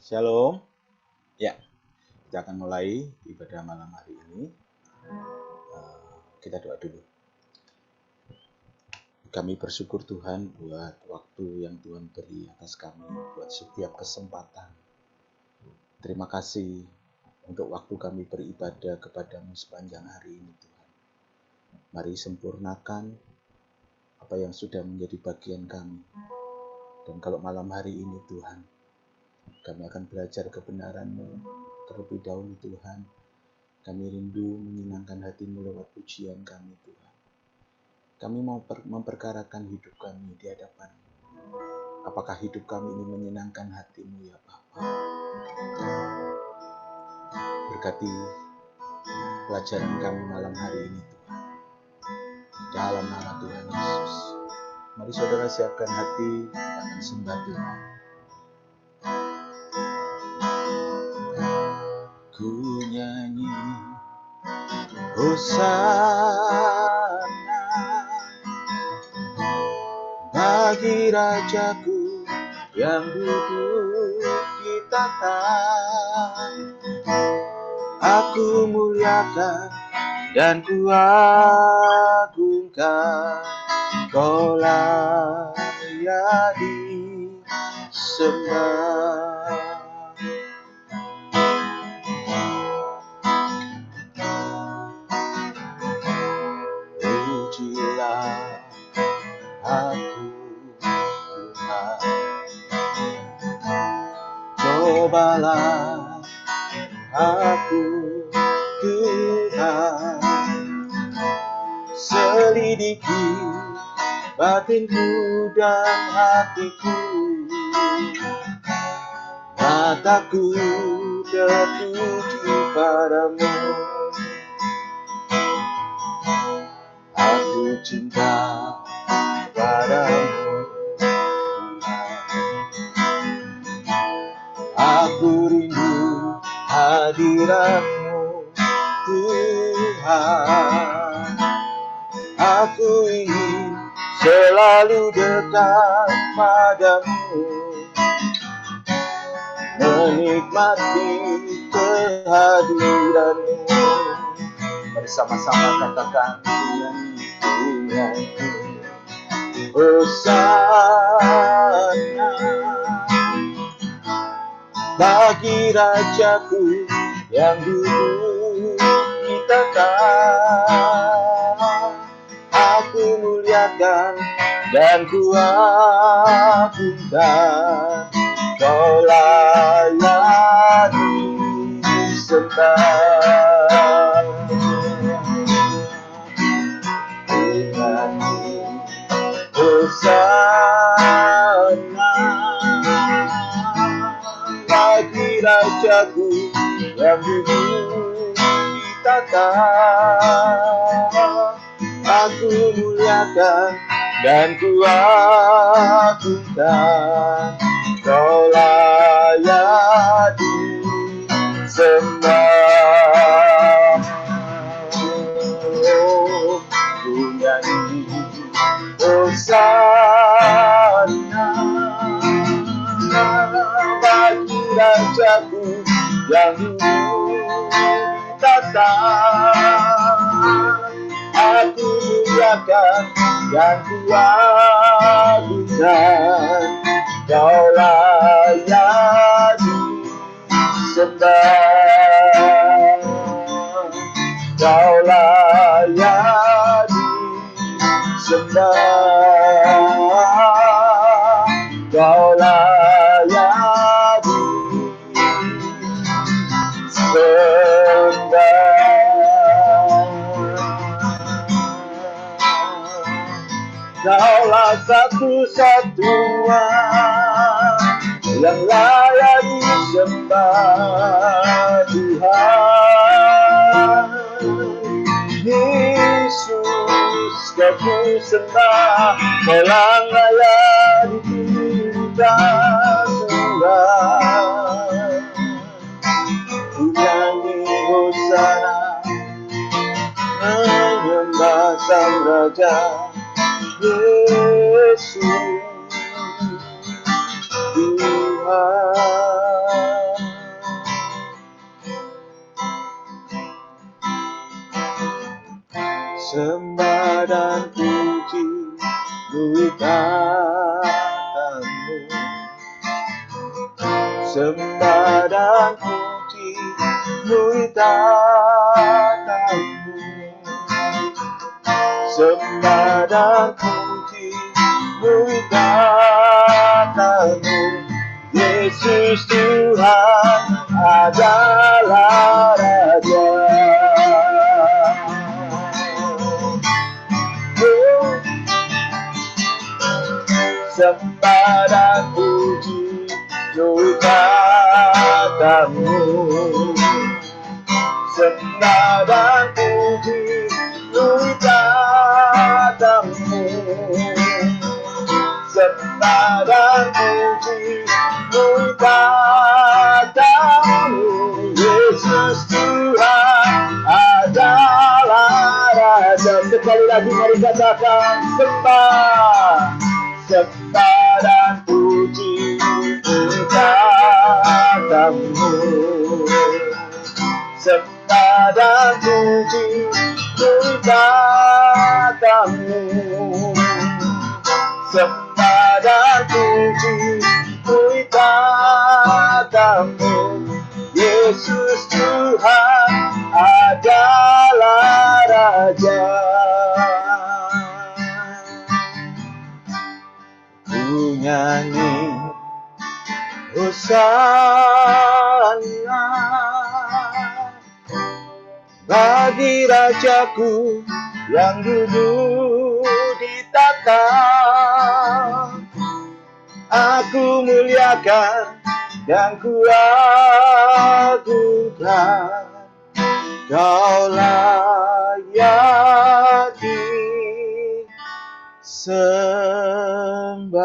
Shalom. Ya, kita akan mulai ibadah malam hari ini. Kita doa dulu. Kami bersyukur Tuhan buat waktu yang Tuhan beri atas kami, buat setiap kesempatan. Terima kasih untuk waktu kami beribadah kepadamu sepanjang hari ini Tuhan. Mari sempurnakan apa yang sudah menjadi bagian kami. Dan kalau malam hari ini Tuhan, kami akan belajar kebenaran-Mu terlebih dahulu Tuhan. Kami rindu menyenangkan hati-Mu lewat pujian kami Tuhan. Kami mau memperkarakan hidup kami di hadapan. Apakah hidup kami ini menyenangkan hati-Mu ya Bapa? Berkati pelajaran kami malam hari ini Tuhan. Dalam nama Tuhan Yesus. Mari saudara siapkan hati, kita akan sembah Tuhan. Ku nyanyi Hosana bagi Rajaku yang duduk di tahta. Aku muliakan dan ku agungkan, Kau layak disembah. Pujilah aku Tuhan, cobalah aku Tuhan, selidiki batinku dan hatiku. Mataku tertuju padamu, aku cinta padamu Tuhan. Aku rindu hadirat-Mu Tuhan. Aku ingin selalu dekat padamu, menikmati kehadiran-Mu. Mari sama-sama katakan Tuhan, Tuhan, Hosana bagi Rajaku yang duduk di tahta. Aku muliakan dan ku agungkan, Kau layak disembah. Hosana bagi Rajaku yang duduk di tahta. Aku muliakan dan ku agungkan, Kau layak disembah. Ku nyanyi Hosana bagi Rajaku yang duduk di tahta. Aku muliakan dan ku agungkan, Kau layak disembah. Kau layak disembah. Kau layak disembah. Kaulah satu-satunya yang layak disembah Tuhan. Yesus Kau ku sembah, Kau layak dipujikan Tuhan. Ku nyanyi Hosana menyembah Sang Raja Yesus Tuhan. kata-Mu, sembah dan puji nuri kata-Mu, sembah dan puji nuri kata-Mu. Yesus Tuhan adalah Raja. Sembah dan puji nuri kata-Mu, sembah dan puji nuri kata-Mu, sembah dan puji nuri kata-Mu. Yesus Tuhan adalah Raja. Sekali lagi mari katakan sembah, sembah dan puji nuri kata-Mu, sembah dan puji nuri kata-Mu, sembah dan puji nuri kata-Mu. Yesus Tuhan adalah Raja. Ku nyanyi Hosana bagi Rajaku yang duduk di tahta. Aku muliakan dan ku agungkan, Kau layak disembah.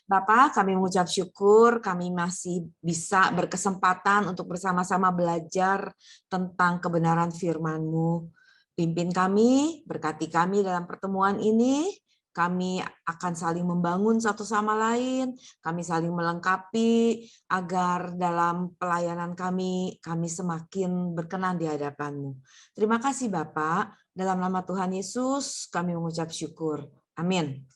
Bapak, kami mengucap syukur kami masih bisa berkesempatan untuk bersama-sama belajar tentang kebenaran firman-Mu. Pimpin kami, berkati kami dalam pertemuan ini. Kami akan saling membangun satu sama lain, kami saling melengkapi agar dalam pelayanan kami semakin berkenan di hadapan-Mu. Terima kasih Bapak, dalam nama Tuhan Yesus kami mengucap syukur. Amin.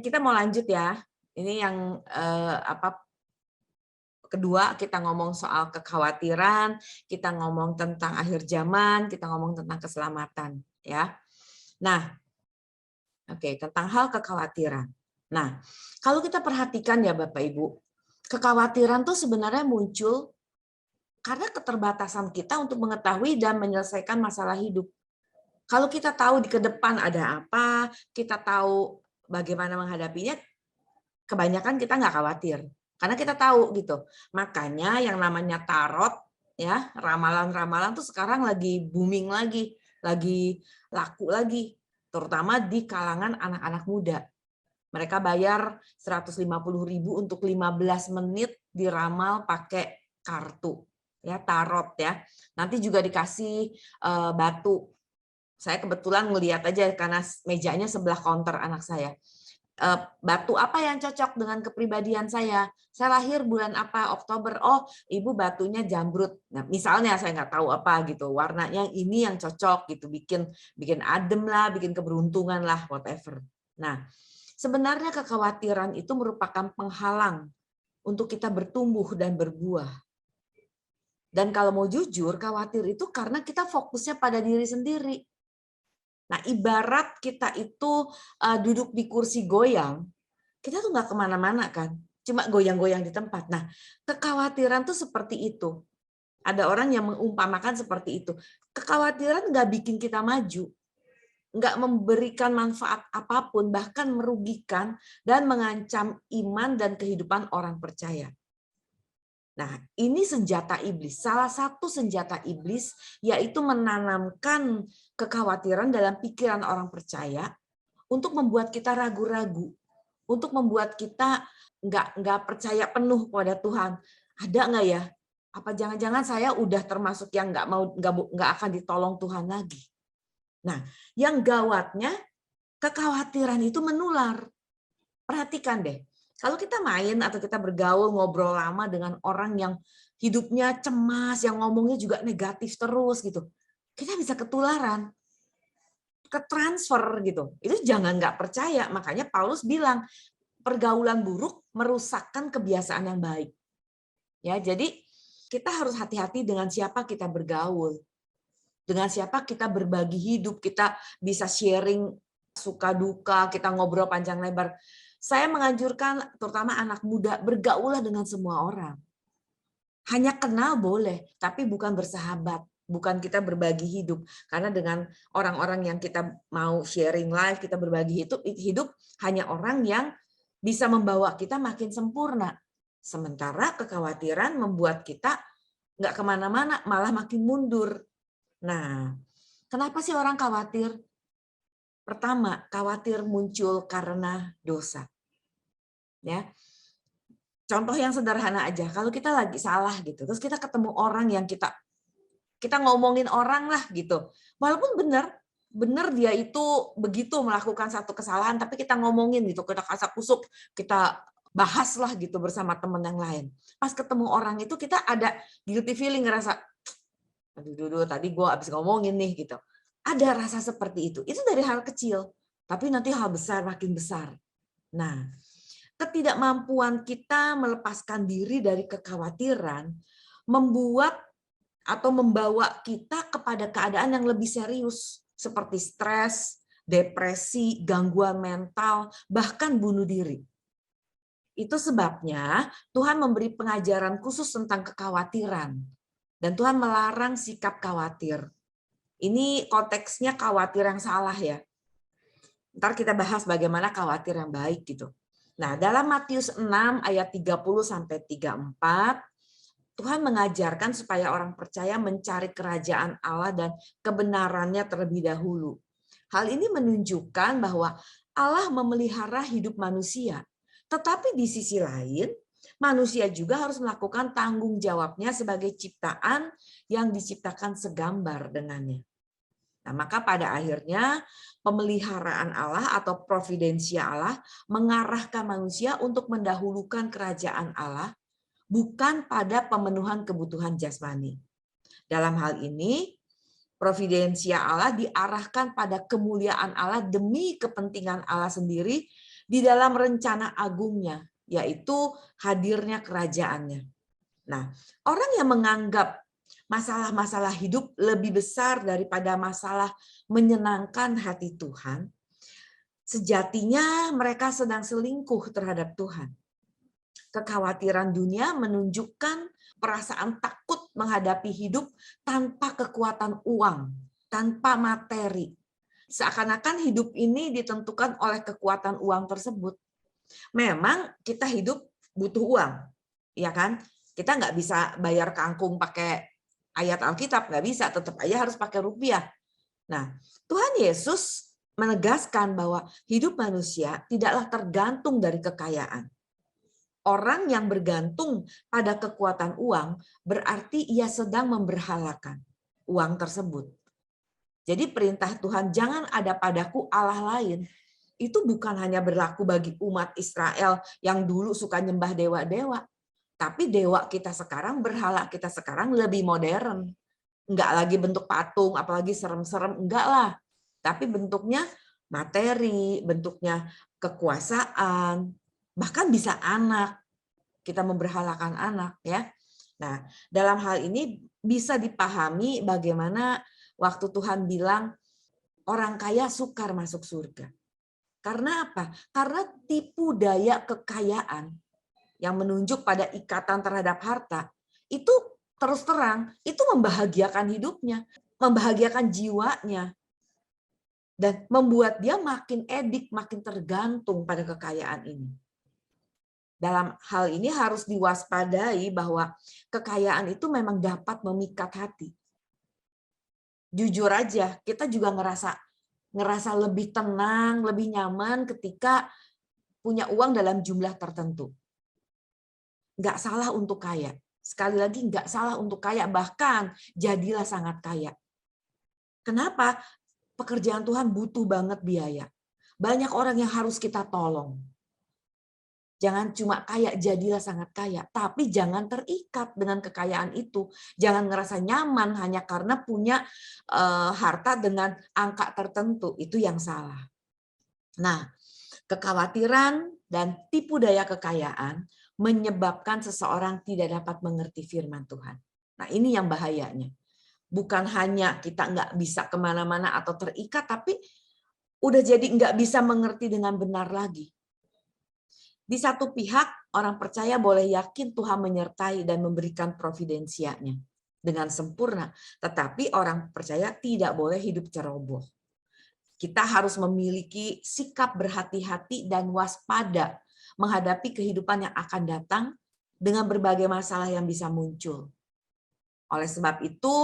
Kita mau lanjut ya. Ini yang kedua, kita ngomong soal kekhawatiran, kita ngomong tentang akhir zaman, kita ngomong tentang keselamatan, ya. Nah, oke, tentang hal kekhawatiran. Nah, kalau kita perhatikan ya Bapak Ibu, kekhawatiran tuh sebenarnya muncul karena keterbatasan kita untuk mengetahui dan menyelesaikan masalah hidup. Kalau kita tahu di ke depan ada apa, kita tahu bagaimana menghadapinya, kebanyakan kita nggak khawatir. Karena kita tahu gitu. Makanya yang namanya tarot, ya ramalan-ramalan tuh sekarang lagi booming lagi laku lagi, terutama di kalangan anak-anak muda. Mereka bayar 150.000 untuk 15 menit diramal pakai kartu, ya tarot ya. Nanti juga dikasih batu. Saya kebetulan ngelihat aja karena mejanya sebelah counter anak saya. Batu apa yang cocok dengan kepribadian saya? Saya lahir bulan apa? Oktober. Oh, ibu batunya jamrut. Nah, misalnya saya nggak tahu apa gitu. Warnanya ini yang cocok gitu. Bikin adem lah, bikin keberuntungan lah, whatever. Nah, sebenarnya kekhawatiran itu merupakan penghalang untuk kita bertumbuh dan berbuah. Dan kalau mau jujur, khawatir itu karena kita fokusnya pada diri sendiri. Nah, ibarat kita itu duduk di kursi goyang, kita tuh nggak kemana-mana kan, cuma goyang-goyang di tempat. Nah, kekhawatiran tuh seperti itu. Ada orang yang mengumpamakan seperti itu. Kekhawatiran nggak bikin kita maju, nggak memberikan manfaat apapun, bahkan merugikan dan mengancam iman dan kehidupan orang percaya. Nah, ini senjata iblis. Salah satu senjata iblis yaitu menanamkan kekhawatiran dalam pikiran orang percaya untuk membuat kita ragu-ragu, untuk membuat kita nggak percaya penuh pada Tuhan. Ada nggak ya? Apa jangan-jangan saya udah termasuk yang nggak akan ditolong Tuhan lagi? Nah, yang gawatnya kekhawatiran itu menular. Perhatikan deh. Kalau kita main atau kita bergaul, ngobrol lama dengan orang yang hidupnya cemas, yang ngomongnya juga negatif terus gitu, kita bisa ketularan, ketransfer gitu. Itu jangan nggak percaya. Makanya Paulus bilang, pergaulan buruk merusakkan kebiasaan yang baik. Ya, jadi kita harus hati-hati dengan siapa kita bergaul. Dengan siapa kita berbagi hidup, kita bisa sharing suka duka, kita ngobrol panjang lebar. Saya menganjurkan terutama anak muda, bergaulah dengan semua orang. Hanya kenal boleh, tapi bukan bersahabat. Bukan kita berbagi hidup. Karena dengan orang-orang yang kita mau sharing life, kita berbagi hidup hanya orang yang bisa membawa kita makin sempurna. Sementara kekhawatiran membuat kita nggak kemana-mana, malah makin mundur. Nah, kenapa sih orang khawatir? Pertama, khawatir muncul karena dosa. Ya, contoh yang sederhana aja, kalau kita lagi salah gitu, terus kita ketemu orang yang kita ngomongin orang lah gitu, walaupun benar dia itu begitu melakukan satu kesalahan, tapi kita ngomongin gitu, kita kasak kusuk, kita bahas lah gitu bersama teman yang lain. Pas ketemu orang itu kita ada guilty feeling, ngerasa, aduh tadi gue abis ngomongin nih gitu. Ada rasa seperti itu dari hal kecil, tapi nanti hal besar makin besar. Nah, ketidakmampuan kita melepaskan diri dari kekhawatiran membuat atau membawa kita kepada keadaan yang lebih serius seperti stres, depresi, gangguan mental, bahkan bunuh diri. Itu sebabnya Tuhan memberi pengajaran khusus tentang kekhawatiran dan Tuhan melarang sikap khawatir. Ini konteksnya khawatir yang salah ya. Ntar kita bahas bagaimana khawatir yang baik gitu. Nah, dalam Matius 6 ayat 30 sampai 34, Tuhan mengajarkan supaya orang percaya mencari kerajaan Allah dan kebenarannya terlebih dahulu. Hal ini menunjukkan bahwa Allah memelihara hidup manusia. Tetapi di sisi lain, manusia juga harus melakukan tanggung jawabnya sebagai ciptaan yang diciptakan segambar dengannya. Nah, maka pada akhirnya pemeliharaan Allah atau providensia Allah mengarahkan manusia untuk mendahulukan kerajaan Allah, bukan pada pemenuhan kebutuhan jasmani. Dalam hal ini, providensia Allah diarahkan pada kemuliaan Allah demi kepentingan Allah sendiri di dalam rencana agungnya, yaitu hadirnya kerajaannya. Nah, orang yang menganggap masalah-masalah hidup lebih besar daripada masalah menyenangkan hati Tuhan, sejatinya mereka sedang selingkuh terhadap Tuhan. Kekhawatiran dunia menunjukkan perasaan takut menghadapi hidup tanpa kekuatan uang, tanpa materi. Seakan-akan hidup ini ditentukan oleh kekuatan uang tersebut. Memang kita hidup butuh uang, ya kan? Kita nggak bisa bayar kangkung pakai ayat Alkitab, nggak bisa, tetap aja harus pakai rupiah. Nah, Tuhan Yesus menegaskan bahwa hidup manusia tidaklah tergantung dari kekayaan. Orang yang bergantung pada kekuatan uang berarti ia sedang memberhalakan uang tersebut. Jadi perintah Tuhan, jangan ada padaku Allah lain, itu bukan hanya berlaku bagi umat Israel yang dulu suka nyembah dewa-dewa. Tapi dewa kita sekarang, berhala kita sekarang lebih modern. Enggak lagi bentuk patung, apalagi serem-serem, enggak lah. Tapi bentuknya materi, bentuknya kekuasaan, bahkan bisa anak. Kita memberhalakan anak ya. Nah, dalam hal ini bisa dipahami bagaimana waktu Tuhan bilang orang kaya sukar masuk surga. Karena apa? Karena tipu daya kekayaan yang menunjuk pada ikatan terhadap harta, itu terus terang, itu membahagiakan hidupnya, membahagiakan jiwanya, dan membuat dia makin edik, makin tergantung pada kekayaan ini. Dalam hal ini harus diwaspadai bahwa kekayaan itu memang dapat memikat hati. Jujur aja, kita juga ngerasa lebih tenang, lebih nyaman ketika punya uang dalam jumlah tertentu. Nggak salah untuk kaya. Sekali lagi, nggak salah untuk kaya, bahkan jadilah sangat kaya. Kenapa? Pekerjaan Tuhan butuh banget biaya. Banyak orang yang harus kita tolong. Jangan cuma kaya, jadilah sangat kaya. Tapi jangan terikat dengan kekayaan itu. Jangan ngerasa nyaman hanya karena punya harta dengan angka tertentu. Itu yang salah. Nah, kekhawatiran dan tipu daya kekayaan menyebabkan seseorang tidak dapat mengerti firman Tuhan. Nah, ini yang bahayanya. Bukan hanya kita nggak bisa kemana-mana atau terikat, tapi udah jadi nggak bisa mengerti dengan benar lagi. Di satu pihak, orang percaya boleh yakin Tuhan menyertai dan memberikan providensianya dengan sempurna. Tetapi orang percaya tidak boleh hidup ceroboh. Kita harus memiliki sikap berhati-hati dan waspada menghadapi kehidupan yang akan datang dengan berbagai masalah yang bisa muncul. Oleh sebab itu,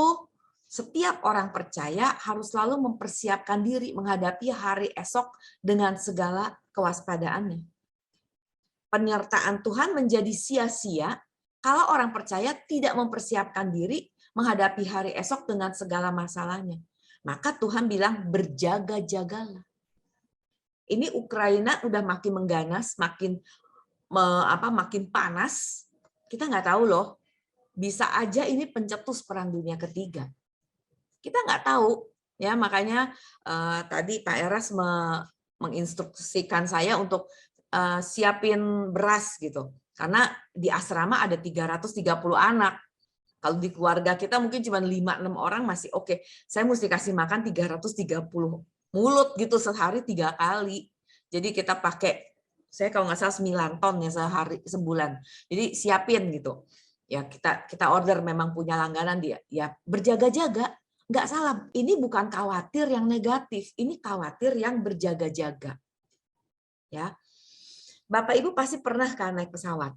setiap orang percaya harus selalu mempersiapkan diri menghadapi hari esok dengan segala kewaspadaannya. Penyertaan Tuhan menjadi sia-sia kalau orang percaya tidak mempersiapkan diri menghadapi hari esok dengan segala masalahnya. Maka Tuhan bilang berjaga-jagalah. Ini Ukraina udah makin mengganas, makin panas. Kita nggak tahu loh, bisa aja ini pencetus perang dunia ketiga. Kita nggak tahu, ya makanya tadi Pak Eras menginstruksikan saya untuk siapin beras gitu. Karena di asrama ada 330 anak. Kalau di keluarga kita mungkin cuma 5-6 orang masih oke. Saya mesti kasih makan 330 mulut gitu sehari 3 kali. Jadi kita pakai, saya kalau nggak salah 9 ton ya sehari sebulan. Jadi siapin gitu. Ya kita order, memang punya langganan dia. Ya berjaga-jaga. Nggak salah. Ini bukan khawatir yang negatif. Ini khawatir yang berjaga-jaga. Ya. Bapak Ibu pasti pernah kan naik pesawat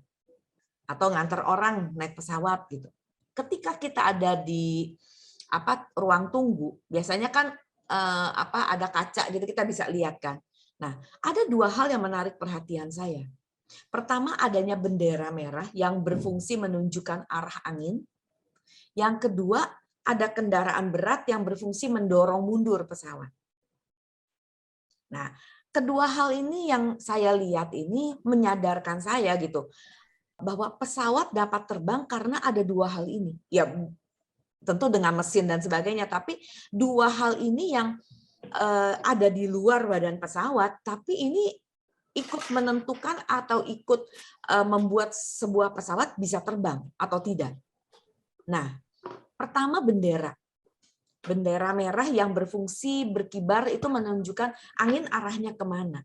atau nganter orang naik pesawat gitu. Ketika kita ada di ruang tunggu, biasanya kan ada kaca gitu kita bisa lihat kan. Nah, ada 2 hal yang menarik perhatian saya. Pertama, adanya bendera merah yang berfungsi menunjukkan arah angin. Yang kedua, ada kendaraan berat yang berfungsi mendorong mundur pesawat. Nah, kedua hal ini yang saya lihat ini menyadarkan saya gitu bahwa pesawat dapat terbang karena ada 2 hal ini. Ya tentu dengan mesin dan sebagainya, tapi 2 hal ini yang ada di luar badan pesawat, tapi ini ikut menentukan atau ikut membuat sebuah pesawat bisa terbang atau tidak. Nah, pertama bendera. Bendera merah yang berfungsi berkibar itu menunjukkan angin arahnya kemana.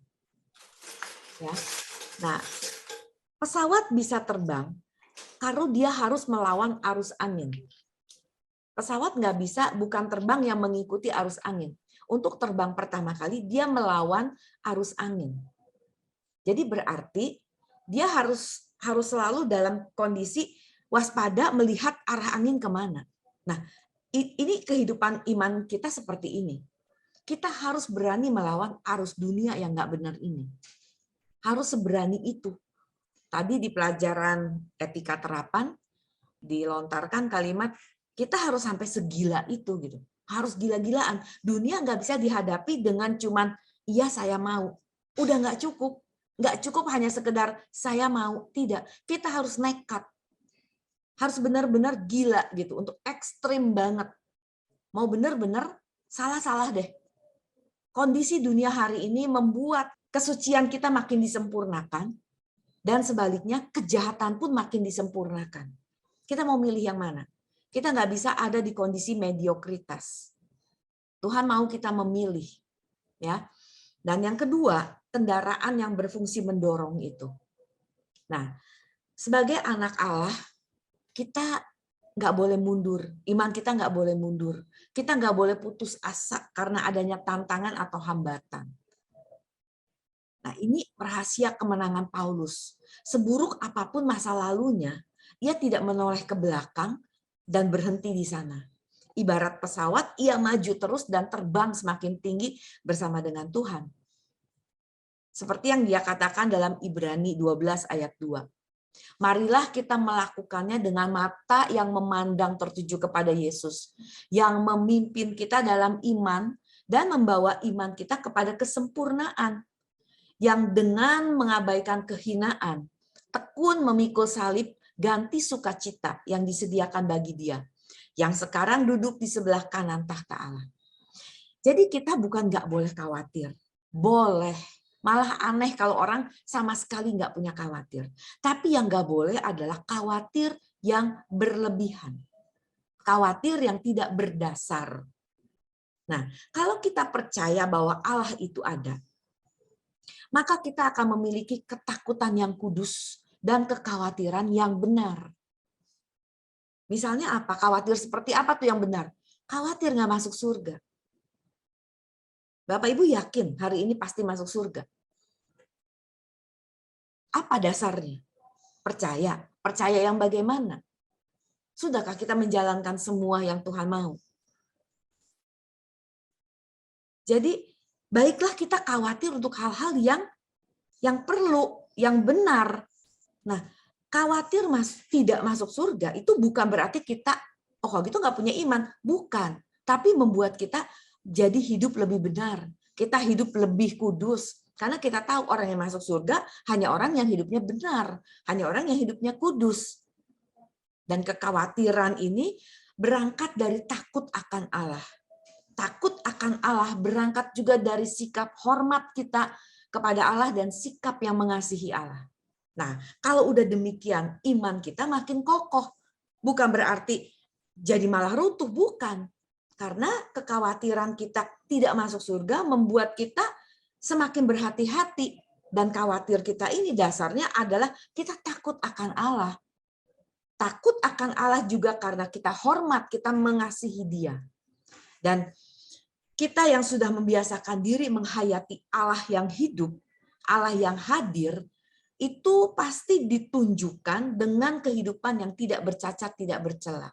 Ya. Nah, pesawat bisa terbang kalau dia harus melawan arus angin. Pesawat nggak bisa bukan terbang yang mengikuti arus angin. Untuk terbang pertama kali, dia melawan arus angin. Jadi berarti dia harus selalu dalam kondisi waspada melihat arah angin kemana. Nah, ini kehidupan iman kita seperti ini. Kita harus berani melawan arus dunia yang nggak benar ini. Harus seberani itu. Tadi di pelajaran etika terapan dilontarkan kalimat kita harus sampai segila itu gitu. Harus gila-gilaan. Dunia nggak bisa dihadapi dengan cuman iya saya mau. Udah nggak cukup. Nggak cukup hanya sekedar saya mau. Tidak. Kita harus nekat. Harus benar-benar gila gitu. Untuk ekstrim banget. Mau benar-benar salah-salah deh. Kondisi dunia hari ini membuat kesucian kita makin disempurnakan. Dan sebaliknya kejahatan pun makin disempurnakan. Kita mau milih yang mana? Kita nggak bisa ada di kondisi mediokritas. Tuhan mau kita memilih, ya. Dan yang kedua, kendaraan yang berfungsi mendorong itu. Nah, sebagai anak Allah, kita nggak boleh mundur. Iman kita nggak boleh mundur. Kita nggak boleh putus asa karena adanya tantangan atau hambatan. Nah, ini rahasia kemenangan Paulus. Seburuk apapun masa lalunya, ia tidak menoleh ke belakang dan berhenti di sana. Ibarat pesawat, ia maju terus dan terbang semakin tinggi bersama dengan Tuhan. Seperti yang dia katakan dalam Ibrani 12 ayat 2. Marilah kita melakukannya dengan mata yang memandang tertuju kepada Yesus, yang memimpin kita dalam iman dan membawa iman kita kepada kesempurnaan. yang dengan mengabaikan kehinaan, tekun memikul salib, ganti sukacita yang disediakan bagi dia, yang sekarang duduk di sebelah kanan tahta Allah. Jadi kita bukan nggak boleh khawatir, boleh. Malah aneh kalau orang sama sekali nggak punya khawatir. Tapi yang nggak boleh adalah khawatir yang berlebihan. Khawatir yang tidak berdasar. Nah, kalau kita percaya bahwa Allah itu ada, maka kita akan memiliki ketakutan yang kudus dan kekhawatiran yang benar. Misalnya apa? Khawatir seperti apa tuh yang benar? Khawatir nggak masuk surga. Bapak Ibu yakin hari ini pasti masuk surga? Apa dasarnya? Percaya. Percaya yang bagaimana? Sudahkah kita menjalankan semua yang Tuhan mau? Jadi, baiklah kita khawatir untuk hal-hal yang perlu, yang benar. Nah, khawatir tidak masuk surga itu bukan berarti kita, oh kalau gitu nggak punya iman. Bukan. Tapi membuat kita jadi hidup lebih benar. Kita hidup lebih kudus. Karena kita tahu orang yang masuk surga hanya orang yang hidupnya benar. Hanya orang yang hidupnya kudus. Dan kekhawatiran ini berangkat dari takut akan Allah. Takut akan Allah berangkat juga dari sikap hormat kita kepada Allah dan sikap yang mengasihi Allah. Nah, kalau udah demikian, iman kita makin kokoh. Bukan berarti jadi malah runtuh, bukan. Karena kekhawatiran kita tidak masuk surga membuat kita semakin berhati-hati. Dan khawatir kita ini dasarnya adalah kita takut akan Allah. Takut akan Allah juga karena kita hormat, kita mengasihi Dia. Dan kita yang sudah membiasakan diri menghayati Allah yang hidup, Allah yang hadir, itu pasti ditunjukkan dengan kehidupan yang tidak bercacat, tidak bercela.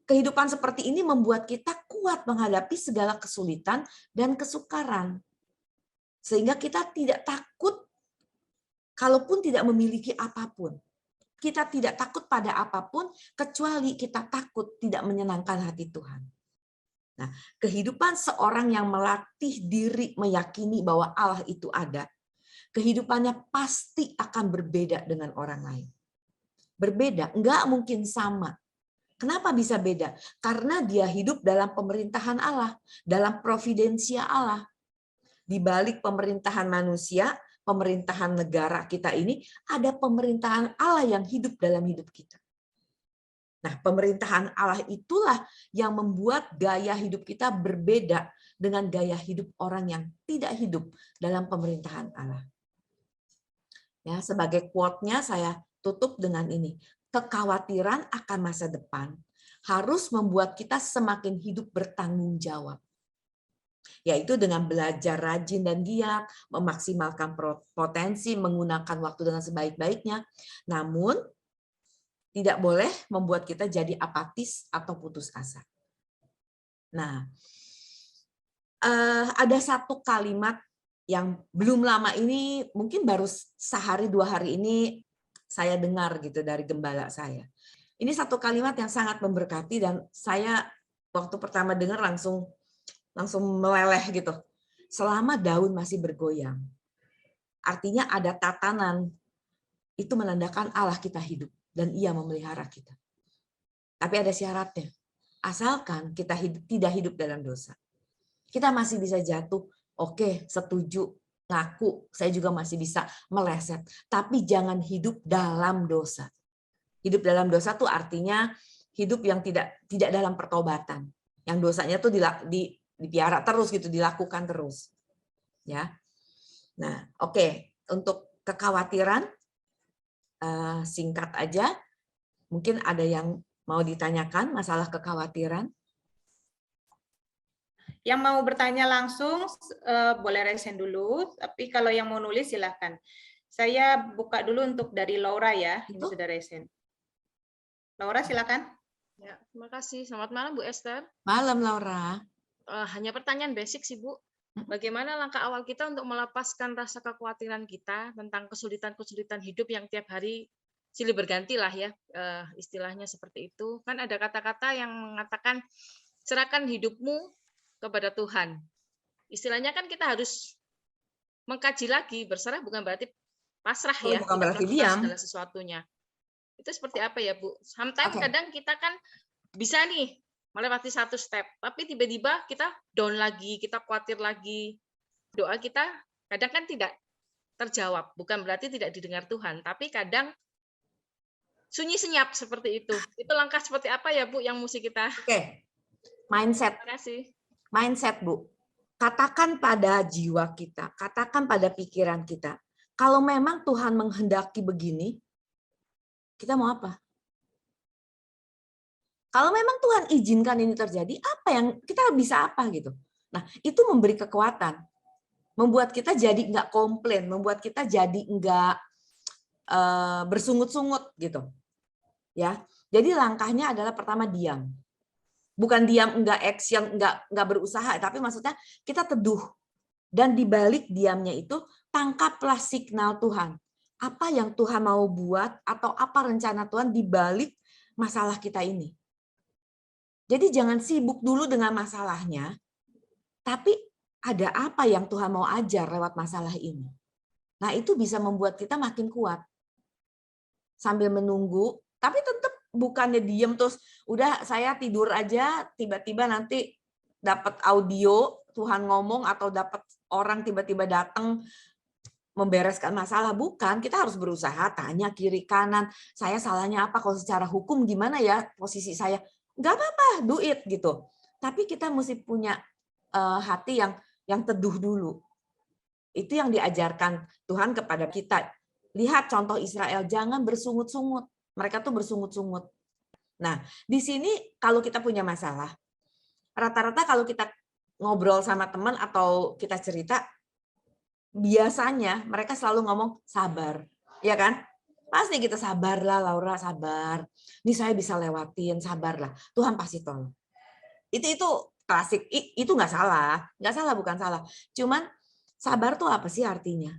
Kehidupan seperti ini membuat kita kuat menghadapi segala kesulitan dan kesukaran. Sehingga kita tidak takut kalaupun tidak memiliki apapun. Kita tidak takut pada apapun kecuali kita takut tidak menyenangkan hati Tuhan. Nah, kehidupan seorang yang melatih diri meyakini bahwa Allah itu ada, kehidupannya pasti akan berbeda dengan orang lain. Berbeda, enggak mungkin sama. Kenapa bisa beda? Karena dia hidup dalam pemerintahan Allah, dalam providensia Allah. Di balik pemerintahan manusia, pemerintahan negara kita ini, ada pemerintahan Allah yang hidup dalam hidup kita. Nah, pemerintahan Allah itulah yang membuat gaya hidup kita berbeda dengan gaya hidup orang yang tidak hidup dalam pemerintahan Allah. Ya, sebagai quote-nya saya tutup dengan ini. Kekhawatiran akan masa depan harus membuat kita semakin hidup bertanggung jawab. Yaitu dengan belajar rajin dan giat, memaksimalkan potensi, menggunakan waktu dengan sebaik-baiknya. Namun, tidak boleh membuat kita jadi apatis atau putus asa. Nah, ada satu kalimat yang belum lama ini, mungkin baru sehari 2 hari ini saya dengar gitu dari gembala saya. Ini satu kalimat yang sangat memberkati dan saya waktu pertama dengar langsung meleleh gitu. Selama daun masih bergoyang. Artinya ada tatanan, itu menandakan Allah kita hidup dan Ia memelihara kita. Tapi ada syaratnya. Asalkan kita tidak hidup dalam dosa. Kita masih bisa jatuh, oke, setuju, ngaku, saya juga masih bisa meleset. Tapi jangan hidup dalam dosa. Hidup dalam dosa tuh artinya hidup yang tidak dalam pertobatan. Yang dosanya tuh dipiara terus gitu, dilakukan terus. Ya. Nah, oke, untuk kekhawatiran singkat aja. Mungkin ada yang mau ditanyakan masalah kekhawatiran? Yang mau bertanya langsung boleh resen dulu, tapi kalau yang mau nulis silahkan. Saya buka dulu untuk dari Laura ya, ini sudah resen. Laura silakan. Ya, terima kasih. Selamat malam Bu Esther. Malam Laura. Hanya pertanyaan basic sih Bu. Bagaimana langkah awal kita untuk melepaskan rasa kekhawatiran kita tentang kesulitan-kesulitan hidup yang tiap hari silih berganti lah ya, istilahnya seperti itu. Kan ada kata-kata yang mengatakan serahkan hidupmu kepada Tuhan. Istilahnya kan kita harus mengkaji lagi, berserah bukan berarti pasrah Oh, ya, bukan tidak berarti melakukan diam. segala sesuatunya. Itu seperti apa ya, Bu? Sometimes Oke. kadang kita kan bisa nih melewati satu step, tapi tiba-tiba kita down lagi, kita khawatir lagi. Doa kita kadang kan tidak terjawab, bukan berarti tidak didengar Tuhan, tapi kadang sunyi senyap seperti itu. Itu langkah seperti apa ya, Bu, yang mesti kita? Oke. Mindset. Terima kasih. Mindset, Bu. Katakan pada jiwa kita, katakan pada pikiran kita. Kalau memang Tuhan menghendaki begini, kita mau apa? Kalau memang Tuhan izinkan ini terjadi, apa yang kita bisa apa gitu? Nah, itu memberi kekuatan, membuat kita jadi nggak komplain, membuat kita jadi nggak bersungut-sungut gitu, ya. Jadi langkahnya adalah pertama diam, bukan diam nggak action, nggak berusaha, tapi maksudnya kita teduh dan dibalik diamnya itu tangkaplah signal Tuhan. Apa yang Tuhan mau buat atau apa rencana Tuhan dibalik masalah kita ini. Jadi jangan sibuk dulu dengan masalahnya, tapi ada apa yang Tuhan mau ajar lewat masalah ini. Nah, itu bisa membuat kita makin kuat. Sambil menunggu, tapi tetap bukannya diem terus, udah saya tidur aja, tiba-tiba nanti dapat audio, Tuhan ngomong, atau dapat orang tiba-tiba datang membereskan masalah. Bukan, kita harus berusaha, tanya kiri kanan, saya salahnya apa, kalau secara hukum gimana ya posisi saya. Nggak apa-apa, do it gitu. Tapi kita mesti punya hati yang teduh dulu. Itu yang diajarkan Tuhan kepada kita. Lihat contoh Israel, jangan bersungut-sungut. Mereka tuh bersungut-sungut. Nah, di sini kalau kita punya masalah, rata-rata kalau kita ngobrol sama teman atau kita cerita, biasanya mereka selalu ngomong sabar, ya kan? Pasti kita sabarlah Laura, sabar. Ini saya bisa lewatin, sabarlah. Tuhan pasti tolong. Itu klasik, itu nggak salah, bukan salah. Cuman sabar tuh apa sih artinya?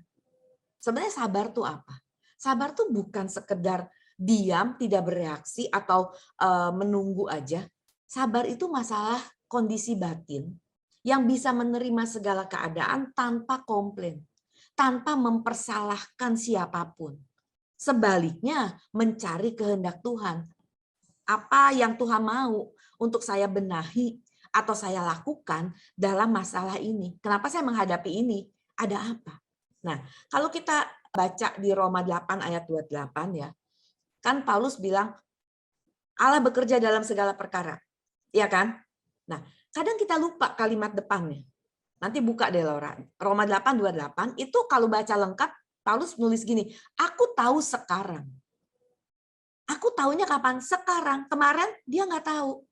Sebenarnya sabar tuh apa? Sabar tuh bukan sekedar diam, tidak bereaksi atau menunggu aja. Sabar itu masalah kondisi batin yang bisa menerima segala keadaan tanpa komplain, tanpa mempersalahkan siapapun. Sebaliknya, mencari kehendak Tuhan. Apa yang Tuhan mau untuk saya benahi atau saya lakukan dalam masalah ini. Kenapa saya menghadapi ini? Ada apa? Nah, kalau kita baca di Roma 8 ayat 28 ya, kan Paulus bilang Allah bekerja dalam segala perkara. Iya kan? Nah, kadang kita lupa kalimat depannya. Nanti buka deh Laura. Roma 8:28 itu kalau baca lengkap Paulus nulis gini, aku tahu sekarang. Aku taunya kapan? Sekarang. Kemarin dia nggak tahu.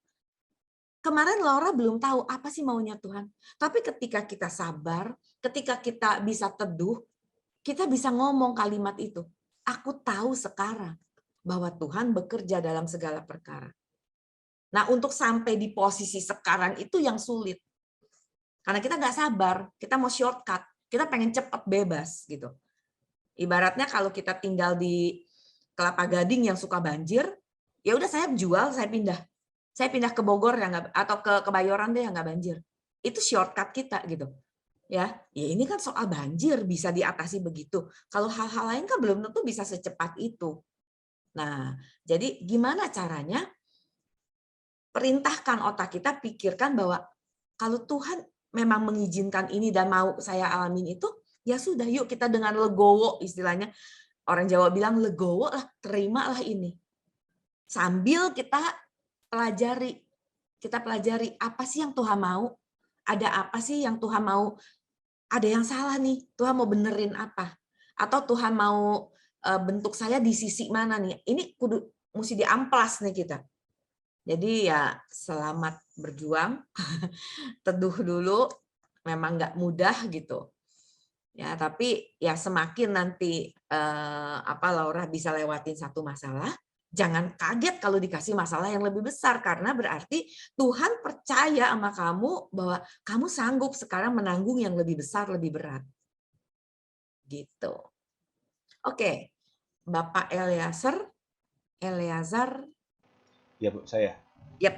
Kemarin Laura belum tahu apa sih maunya Tuhan. Tapi ketika kita sabar, ketika kita bisa teduh, kita bisa ngomong kalimat itu. Aku tahu sekarang bahwa Tuhan bekerja dalam segala perkara. Nah, untuk sampai di posisi sekarang itu yang sulit. Karena kita nggak sabar, kita mau shortcut, kita pengen cepat bebas gitu. Ibaratnya kalau kita tinggal di Kelapa Gading yang suka banjir, ya udah saya jual, saya pindah ke Bogor ya nggak, atau ke Kebayoran deh yang nggak banjir. Itu shortcut kita gitu. Ya ini kan soal banjir bisa diatasi begitu. Kalau hal-hal lain kan belum tentu bisa secepat itu. Nah, jadi gimana caranya? Perintahkan otak kita, pikirkan bahwa kalau Tuhan memang mengizinkan ini dan mau saya alamin itu, ya sudah yuk kita dengan legowo, istilahnya orang Jawa bilang legowo lah, terimalah ini. Sambil kita pelajari apa sih yang Tuhan mau, ada apa sih yang Tuhan mau, ada yang salah nih, Tuhan mau benerin apa, atau Tuhan mau bentuk saya di sisi mana nih, ini kudu mesti diamplas nih kita. Jadi ya selamat berjuang, teduh dulu, memang nggak mudah gitu. Ya, tapi ya semakin nanti Laura bisa lewatin satu masalah, jangan kaget kalau dikasih masalah yang lebih besar, karena berarti Tuhan percaya sama kamu bahwa kamu sanggup sekarang menanggung yang lebih besar, lebih berat. Gitu. Oke, Bapak Eleazar. Ya Bu, saya. Yep.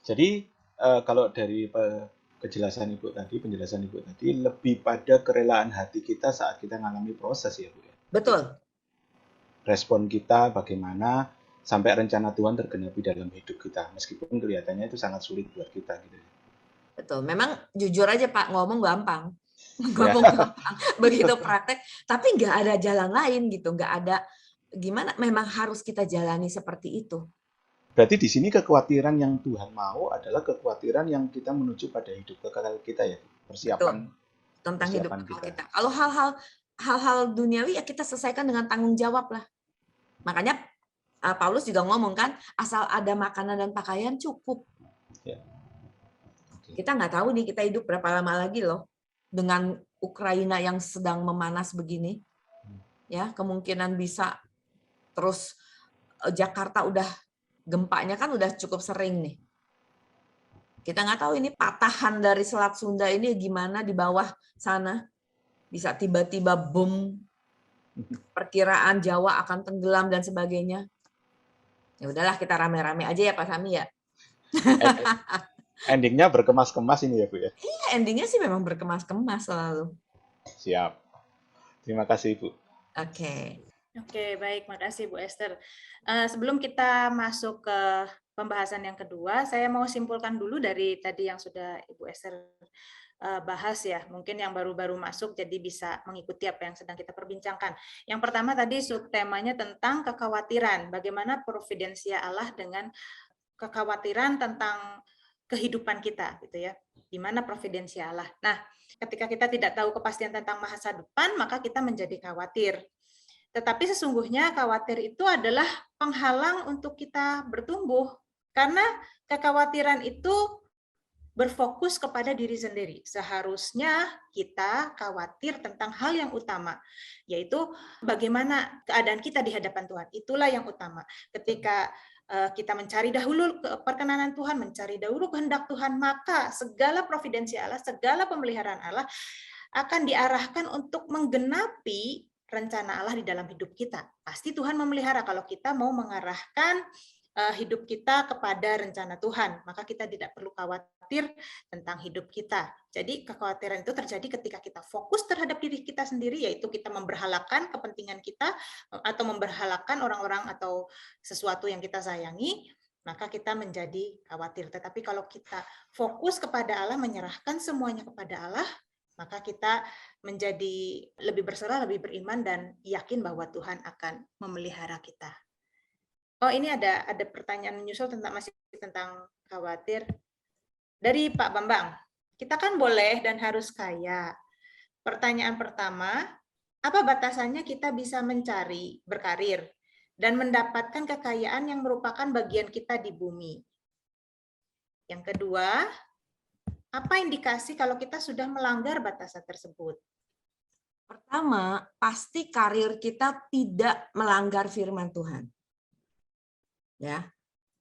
Jadi kalau dari penjelasan Ibu tadi lebih pada kerelaan hati kita saat kita mengalami proses ya Bu ya. Betul. Respon kita bagaimana sampai rencana Tuhan tergenapi dalam hidup kita, meskipun kelihatannya itu sangat sulit buat kita gitu. Betul. Memang jujur aja Pak, ngomong gampang. Ya. Ngomong gampang. Begitu praktek, tapi nggak ada jalan lain gitu. Nggak ada gimana, memang harus kita jalani seperti itu. Berarti di sini kekhawatiran yang Tuhan mau adalah kekhawatiran yang kita menuju pada hidup kekal kita ya, persiapan. Betul. Tentang hidup persiapan kekal kita. Kalau hal-hal duniawi ya kita selesaikan dengan tanggung jawab lah. Makanya Paulus juga ngomong kan, asal ada makanan dan pakaian cukup. Ya. Kita nggak tahu nih kita hidup berapa lama lagi loh dengan Ukraina yang sedang memanas begini. Ya, kemungkinan bisa terus Jakarta udah gempanya kan udah cukup sering nih. Kita nggak tahu ini patahan dari Selat Sunda ini gimana di bawah sana. Bisa tiba-tiba bom, perkiraan Jawa akan tenggelam dan sebagainya. Ya udahlah kita rame-rame aja ya Pak Sami ya. Endingnya berkemas-kemas ini ya Bu ya. Iya, endingnya sih memang berkemas-kemas selalu. Siap. Terima kasih Ibu. Oke. Oke, baik, makasih Bu Esther. Sebelum kita masuk ke pembahasan yang kedua, saya mau simpulkan dulu dari tadi yang sudah Ibu Esther bahas ya. Mungkin yang baru-baru masuk jadi bisa mengikuti apa yang sedang kita perbincangkan. Yang pertama tadi subtemanya tentang kekhawatiran, bagaimana providensia Allah dengan kekhawatiran tentang kehidupan kita gitu ya. Di mana providensia Allah. Nah, ketika kita tidak tahu kepastian tentang masa depan, maka kita menjadi khawatir. Tetapi sesungguhnya khawatir itu adalah penghalang untuk kita bertumbuh. Karena kekhawatiran itu berfokus kepada diri sendiri. Seharusnya kita khawatir tentang hal yang utama, yaitu bagaimana keadaan kita di hadapan Tuhan. Itulah yang utama. Ketika kita mencari dahulu perkenanan Tuhan, mencari dahulu kehendak Tuhan, maka segala providensi Allah, segala pemeliharaan Allah akan diarahkan untuk menggenapi rencana Allah di dalam hidup kita. Pasti Tuhan memelihara kalau kita mau mengarahkan hidup kita kepada rencana Tuhan, maka kita tidak perlu khawatir tentang hidup kita. Jadi kekhawatiran itu terjadi ketika kita fokus terhadap diri kita sendiri, yaitu kita memberhalakan kepentingan kita atau memberhalakan orang-orang atau sesuatu yang kita sayangi, maka kita menjadi khawatir. Tetapi kalau kita fokus kepada Allah, menyerahkan semuanya kepada Allah, maka kita menjadi lebih berserah, lebih beriman, dan yakin bahwa Tuhan akan memelihara kita. Oh, ini ada pertanyaan menyusul masih tentang khawatir dari Pak Bambang. Kita kan boleh dan harus kaya. Pertanyaan pertama, apa batasannya kita bisa mencari, berkarir, dan mendapatkan kekayaan yang merupakan bagian kita di bumi? Yang kedua, apa indikasi kalau kita sudah melanggar batasan tersebut? Pertama, pasti karir kita tidak melanggar firman Tuhan. Ya,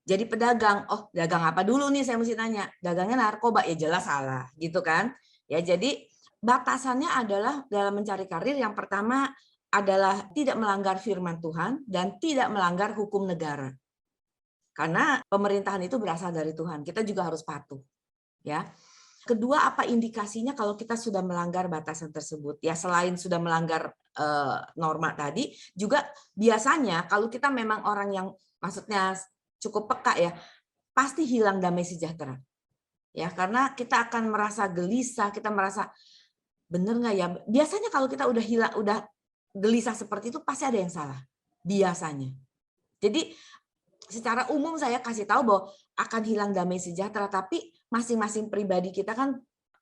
jadi pedagang, oh dagang apa dulu nih saya mesti tanya, dagangnya narkoba ya jelas salah gitu kan ya. Jadi batasannya adalah dalam mencari karir yang pertama adalah tidak melanggar firman Tuhan dan tidak melanggar hukum negara, karena pemerintahan itu berasal dari Tuhan, kita juga harus patuh ya. Kedua, apa indikasinya kalau kita sudah melanggar batasan tersebut ya? Selain sudah melanggar norma tadi, juga biasanya kalau kita memang orang yang maksudnya cukup peka ya, pasti hilang damai sejahtera. Ya, karena kita akan merasa gelisah, kita merasa bener nggak ya? Biasanya kalau kita udah gelisah seperti itu pasti ada yang salah. Biasanya. Jadi secara umum saya kasih tahu bahwa akan hilang damai sejahtera, tapi masing-masing pribadi kita kan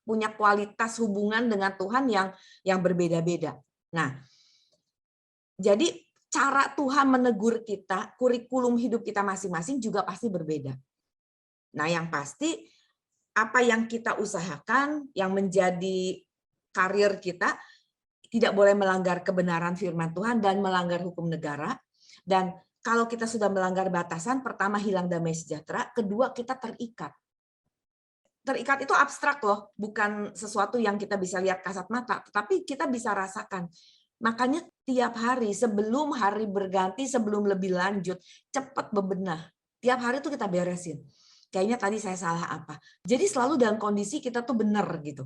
punya kualitas hubungan dengan Tuhan yang berbeda-beda. Nah, jadi cara Tuhan menegur kita, kurikulum hidup kita masing-masing juga pasti berbeda. Nah, yang pasti apa yang kita usahakan, yang menjadi karir kita, tidak boleh melanggar kebenaran firman Tuhan dan melanggar hukum negara. Dan kalau kita sudah melanggar batasan, pertama hilang damai sejahtera, kedua kita terikat. Terikat itu abstrak loh, bukan sesuatu yang kita bisa lihat kasat mata, tetapi kita bisa rasakan. Makanya tiap hari sebelum hari berganti, sebelum lebih lanjut, cepat bebenah. Tiap hari itu kita beresin. kayaknya tadi saya salah apa. Jadi selalu dalam kondisi kita tuh benar gitu.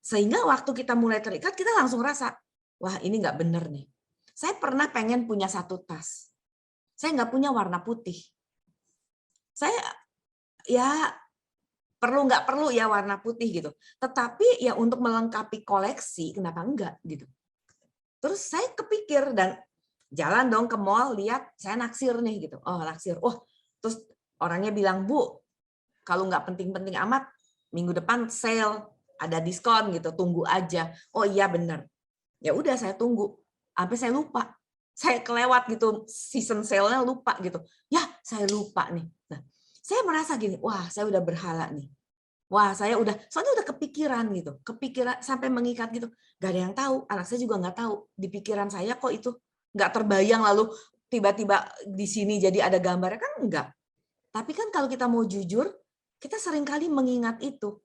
Sehingga waktu kita mulai terikat, kita langsung rasa, wah ini nggak benar nih. Saya pernah pengen punya satu tas. Saya nggak punya warna putih. Saya ya nggak perlu ya warna putih gitu. Tetapi ya untuk melengkapi koleksi, kenapa enggak gitu. Terus saya kepikir dan jalan dong ke mall, lihat saya naksir nih gitu. Oh naksir. Oh terus orangnya bilang, Bu, kalau nggak penting-penting amat, minggu depan sale, ada diskon gitu, tunggu aja. Oh iya benar. Ya udah saya tunggu. Sampai saya lupa. Saya kelewat gitu, season sale-nya lupa gitu. Ya saya lupa nih. Nah, saya merasa gini, wah saya udah berhala nih. Wah saya soalnya udah kepikiran gitu. Kepikiran sampai mengikat gitu. Gak ada yang tahu, anak saya juga nggak tahu. Di pikiran saya kok itu nggak terbayang lalu tiba-tiba di sini jadi ada gambarnya, kan enggak. Tapi kan kalau kita mau jujur, kita seringkali mengingat itu.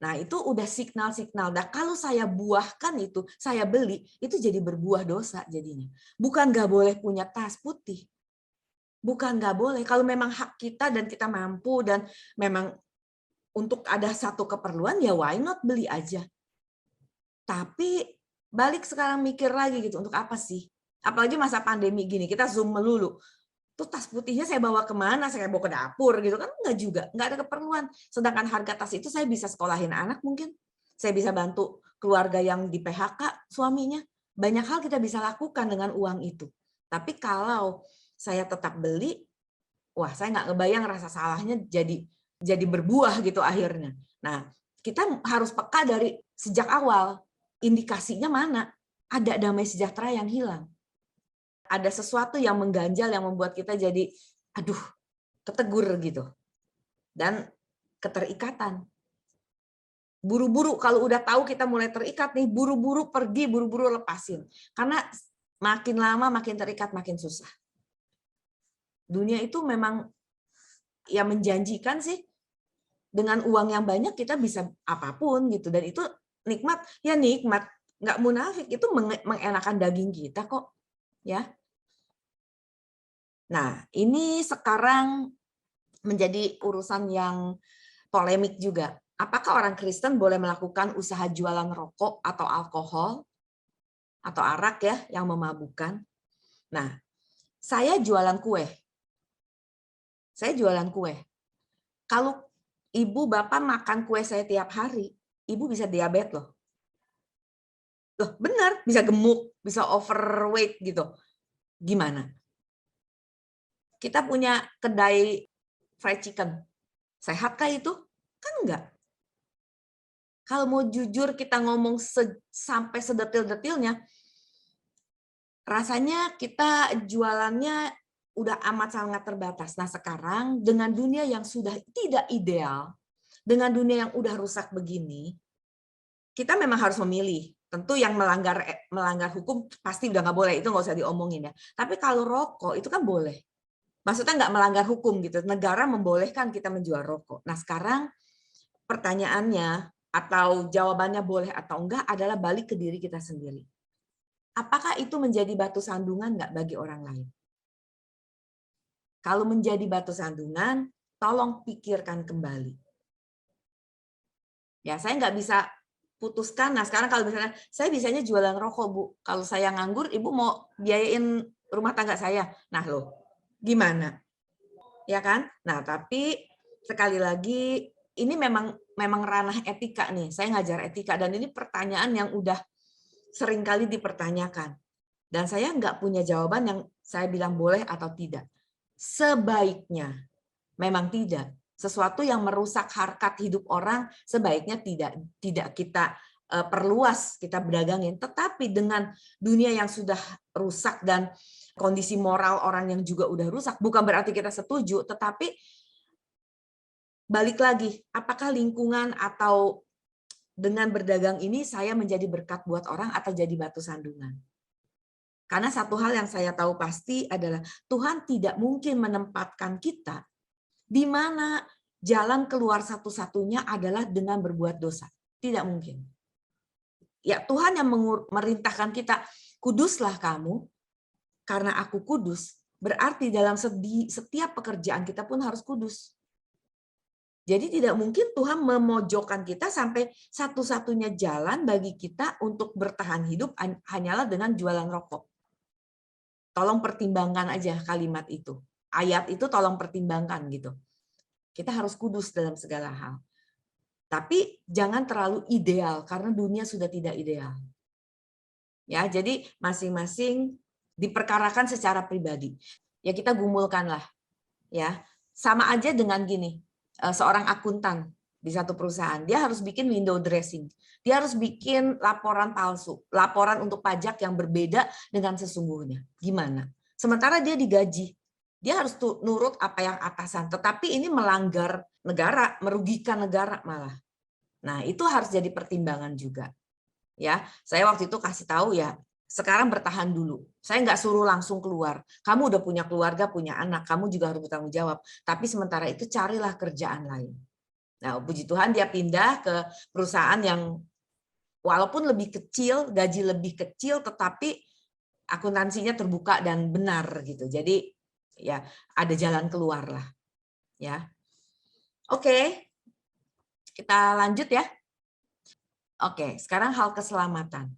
Nah, itu udah signal-signal. Nah, kalau saya buahkan itu, saya beli, itu jadi berbuah dosa jadinya. Bukan nggak boleh punya tas putih. Bukan nggak boleh. Kalau memang hak kita dan kita mampu dan memang untuk ada satu keperluan, ya why not beli aja. Tapi balik sekarang mikir lagi gitu, untuk apa sih? Apalagi masa pandemi gini, kita Zoom melulu. Tuh tas putihnya saya bawa kemana? Saya bawa ke dapur gitu kan? Enggak juga, enggak ada keperluan. Sedangkan harga tas itu saya bisa sekolahin anak mungkin, saya bisa bantu keluarga yang di PHK suaminya. Banyak hal kita bisa lakukan dengan uang itu. Tapi kalau saya tetap beli, wah saya nggak ngebayang rasa salahnya jadi berbuah gitu akhirnya. Nah kita harus peka dari sejak awal, indikasinya mana? Ada damai sejahtera yang hilang. Ada sesuatu yang mengganjal yang membuat kita jadi aduh ketegur gitu dan keterikatan. Buru-buru kalau udah tahu kita mulai terikat nih, buru-buru pergi, buru-buru lepasin, karena makin lama makin terikat makin susah. Dunia itu memang ya menjanjikan sih, dengan uang yang banyak kita bisa apapun gitu, dan itu nikmat ya, nikmat nggak munafik, itu mengenakan daging kita kok ya. Nah, ini sekarang menjadi urusan yang polemik juga. Apakah orang Kristen boleh melakukan usaha jualan rokok atau alkohol atau arak ya yang memabukkan? Nah, saya jualan kue. Saya jualan kue. Kalau ibu bapak makan kue saya tiap hari, ibu bisa diabetes loh. Loh, benar, bisa gemuk, bisa overweight gitu. Gimana? Kita punya kedai fried chicken. Sehatkah itu? Kan enggak. Kalau mau jujur kita ngomong sampai sedetil-detilnya, rasanya kita jualannya udah amat sangat terbatas. Nah sekarang dengan dunia yang sudah tidak ideal, dengan dunia yang udah rusak begini, kita memang harus memilih. Tentu yang melanggar hukum pasti udah nggak boleh, itu nggak usah diomongin ya. Tapi kalau rokok itu kan boleh. Maksudnya nggak melanggar hukum gitu. Negara membolehkan kita menjual rokok. Nah sekarang pertanyaannya atau jawabannya boleh atau enggak adalah balik ke diri kita sendiri. Apakah itu menjadi batu sandungan nggak bagi orang lain? Kalau menjadi batu sandungan, tolong pikirkan kembali. Ya saya nggak bisa putuskan. Nah sekarang kalau misalnya saya bisanya jualan rokok Bu, kalau saya nganggur, Ibu mau biayain rumah tangga saya. Nah loh, gimana? Ya kan? Nah, tapi sekali lagi ini memang ranah etika nih. Saya ngajar etika dan ini pertanyaan yang udah sering kali dipertanyakan. Dan saya nggak punya jawaban yang saya bilang boleh atau tidak. Sebaiknya memang tidak. Sesuatu yang merusak harkat hidup orang sebaiknya tidak kita perluas, kita berdagangin. Tetapi dengan dunia yang sudah rusak dan kondisi moral orang yang juga udah rusak, bukan berarti kita setuju, tetapi balik lagi, apakah lingkungan atau dengan berdagang ini saya menjadi berkat buat orang atau jadi batu sandungan? Karena satu hal yang saya tahu pasti adalah Tuhan tidak mungkin menempatkan kita di mana jalan keluar satu-satunya adalah dengan berbuat dosa. Tidak mungkin. Ya Tuhan yang merintahkan kita, kuduslah kamu, karena aku kudus, berarti dalam setiap pekerjaan kita pun harus kudus. Jadi tidak mungkin Tuhan memojokkan kita sampai satu-satunya jalan bagi kita untuk bertahan hidup hanyalah dengan jualan rokok. Tolong pertimbangkan aja kalimat itu. Ayat itu tolong pertimbangkan gitu. Kita harus kudus dalam segala hal. Tapi jangan terlalu ideal karena dunia sudah tidak ideal. Ya, jadi masing-masing diperkarakan secara pribadi. Ya kita gumulkanlah. Ya, sama aja dengan gini. Seorang akuntan di satu perusahaan, dia harus bikin window dressing. Dia harus bikin laporan palsu, laporan untuk pajak yang berbeda dengan sesungguhnya. Gimana? Sementara dia digaji. Dia harus nurut apa yang atasan, tetapi ini melanggar negara, merugikan negara malah. Nah, itu harus jadi pertimbangan juga. Ya, saya waktu itu kasih tahu ya, sekarang bertahan dulu. Saya nggak suruh langsung keluar. Kamu udah punya keluarga, punya anak, kamu juga harus bertanggung jawab. Tapi sementara itu carilah kerjaan lain. Nah, puji Tuhan dia pindah ke perusahaan yang walaupun lebih kecil, gaji lebih kecil, tetapi akuntansinya terbuka dan benar gitu. Jadi ya ada jalan keluar lah. Ya, oke, kita lanjut ya. Oke, sekarang hal keselamatan.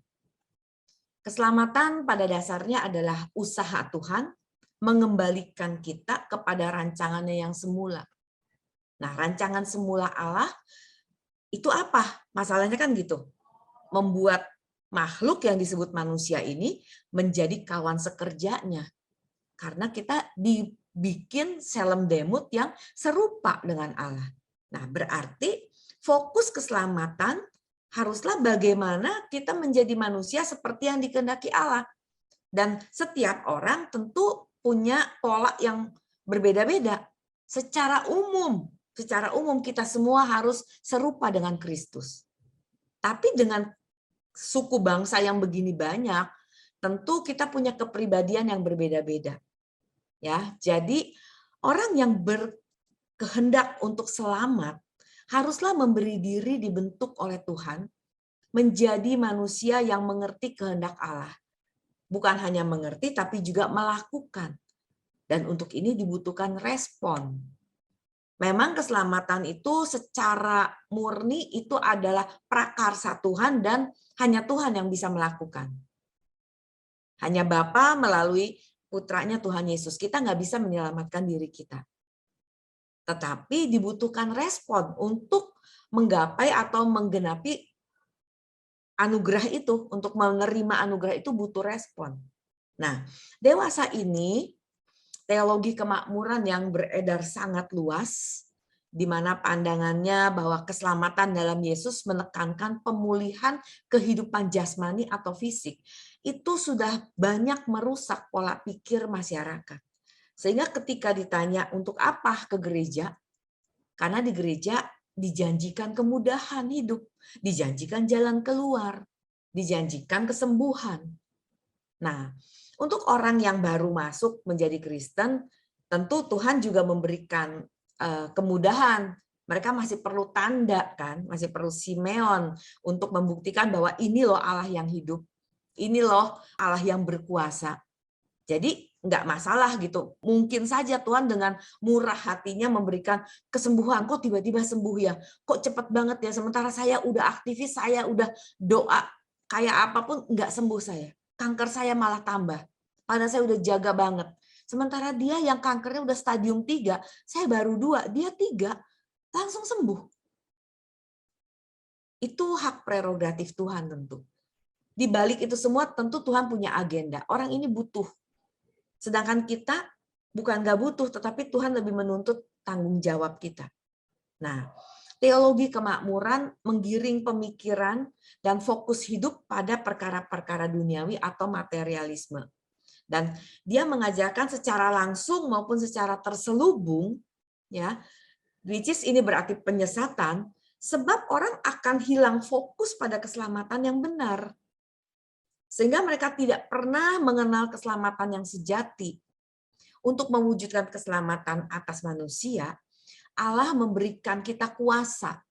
Keselamatan pada dasarnya adalah usaha Tuhan mengembalikan kita kepada rancangannya yang semula. Nah, rancangan semula Allah itu apa? Masalahnya kan gitu. Membuat makhluk yang disebut manusia ini menjadi kawan sekerjanya. Karena kita dibikin selem demut yang serupa dengan Allah. Nah, berarti fokus keselamatan haruslah bagaimana kita menjadi manusia seperti yang dikehendaki Allah. Dan setiap orang tentu punya pola yang berbeda-beda. Secara umum kita semua harus serupa dengan Kristus. Tapi dengan suku bangsa yang begini banyak, tentu kita punya kepribadian yang berbeda-beda. Ya, jadi orang yang berkehendak untuk selamat haruslah memberi diri dibentuk oleh Tuhan menjadi manusia yang mengerti kehendak Allah. Bukan hanya mengerti, tapi juga melakukan. Dan untuk ini dibutuhkan respon. Memang keselamatan itu secara murni itu adalah prakarsa Tuhan dan hanya Tuhan yang bisa melakukan. Hanya Bapa melalui putranya Tuhan Yesus. Kita nggak bisa menyelamatkan diri kita. Tetapi dibutuhkan respon untuk menggapai atau menggenapi anugerah itu. Untuk menerima anugerah itu butuh respon. Nah, dewasa ini teologi kemakmuran yang beredar sangat luas, di mana pandangannya bahwa keselamatan dalam Yesus menekankan pemulihan kehidupan jasmani atau fisik. Itu sudah banyak merusak pola pikir masyarakat. Sehingga ketika ditanya untuk apa ke gereja, karena di gereja dijanjikan kemudahan hidup, dijanjikan jalan keluar, dijanjikan kesembuhan. Nah, untuk orang yang baru masuk menjadi Kristen, tentu Tuhan juga memberikan kemudahan. Mereka masih perlu tanda kan, masih perlu Simeon untuk membuktikan bahwa ini loh Allah yang hidup, ini loh Allah yang berkuasa. Jadi nggak masalah gitu. Mungkin saja Tuhan dengan murah hatinya memberikan kesembuhan. Kok tiba-tiba sembuh ya? Kok cepat banget ya? Sementara saya udah aktivis, saya udah doa kayak apapun nggak sembuh saya. Kanker saya malah tambah. Padahal saya udah jaga banget. Sementara dia yang kankernya udah stadium 3, saya baru 2, dia 3, langsung sembuh. Itu hak prerogatif Tuhan tentu. Di balik itu semua tentu Tuhan punya agenda. Orang ini butuh. Sedangkan kita bukan nggak butuh, tetapi Tuhan lebih menuntut tanggung jawab kita. Nah, teologi kemakmuran menggiring pemikiran dan fokus hidup pada perkara-perkara duniawi atau materialisme. Dan dia mengajarkan secara langsung maupun secara terselubung, ya, which is ini berarti penyesatan, sebab orang akan hilang fokus pada keselamatan yang benar. Sehingga mereka tidak pernah mengenal keselamatan yang sejati. Untuk mewujudkan keselamatan atas manusia, Allah memberikan kita kuasa.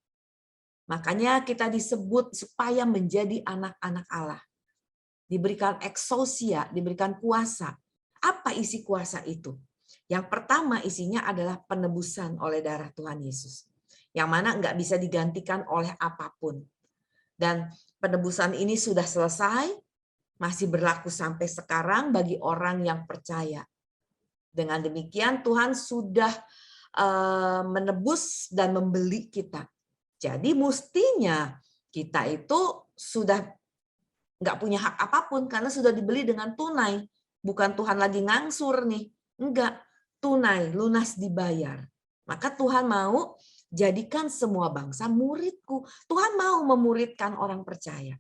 Makanya kita disebut supaya menjadi anak-anak Allah. Diberikan exousia, diberikan kuasa. Apa isi kuasa itu? Yang pertama isinya adalah penebusan oleh darah Tuhan Yesus. yang mana nggak bisa digantikan oleh apapun. Dan penebusan ini sudah selesai, masih berlaku sampai sekarang bagi orang yang percaya. Dengan demikian Tuhan sudah menebus dan membeli kita. Jadi mestinya kita itu sudah nggak punya hak apapun karena sudah dibeli dengan tunai. Bukan Tuhan lagi ngangsur nih. Enggak, tunai, lunas dibayar. Maka Tuhan mau jadikan semua bangsa muridku. Tuhan mau memuridkan orang percaya.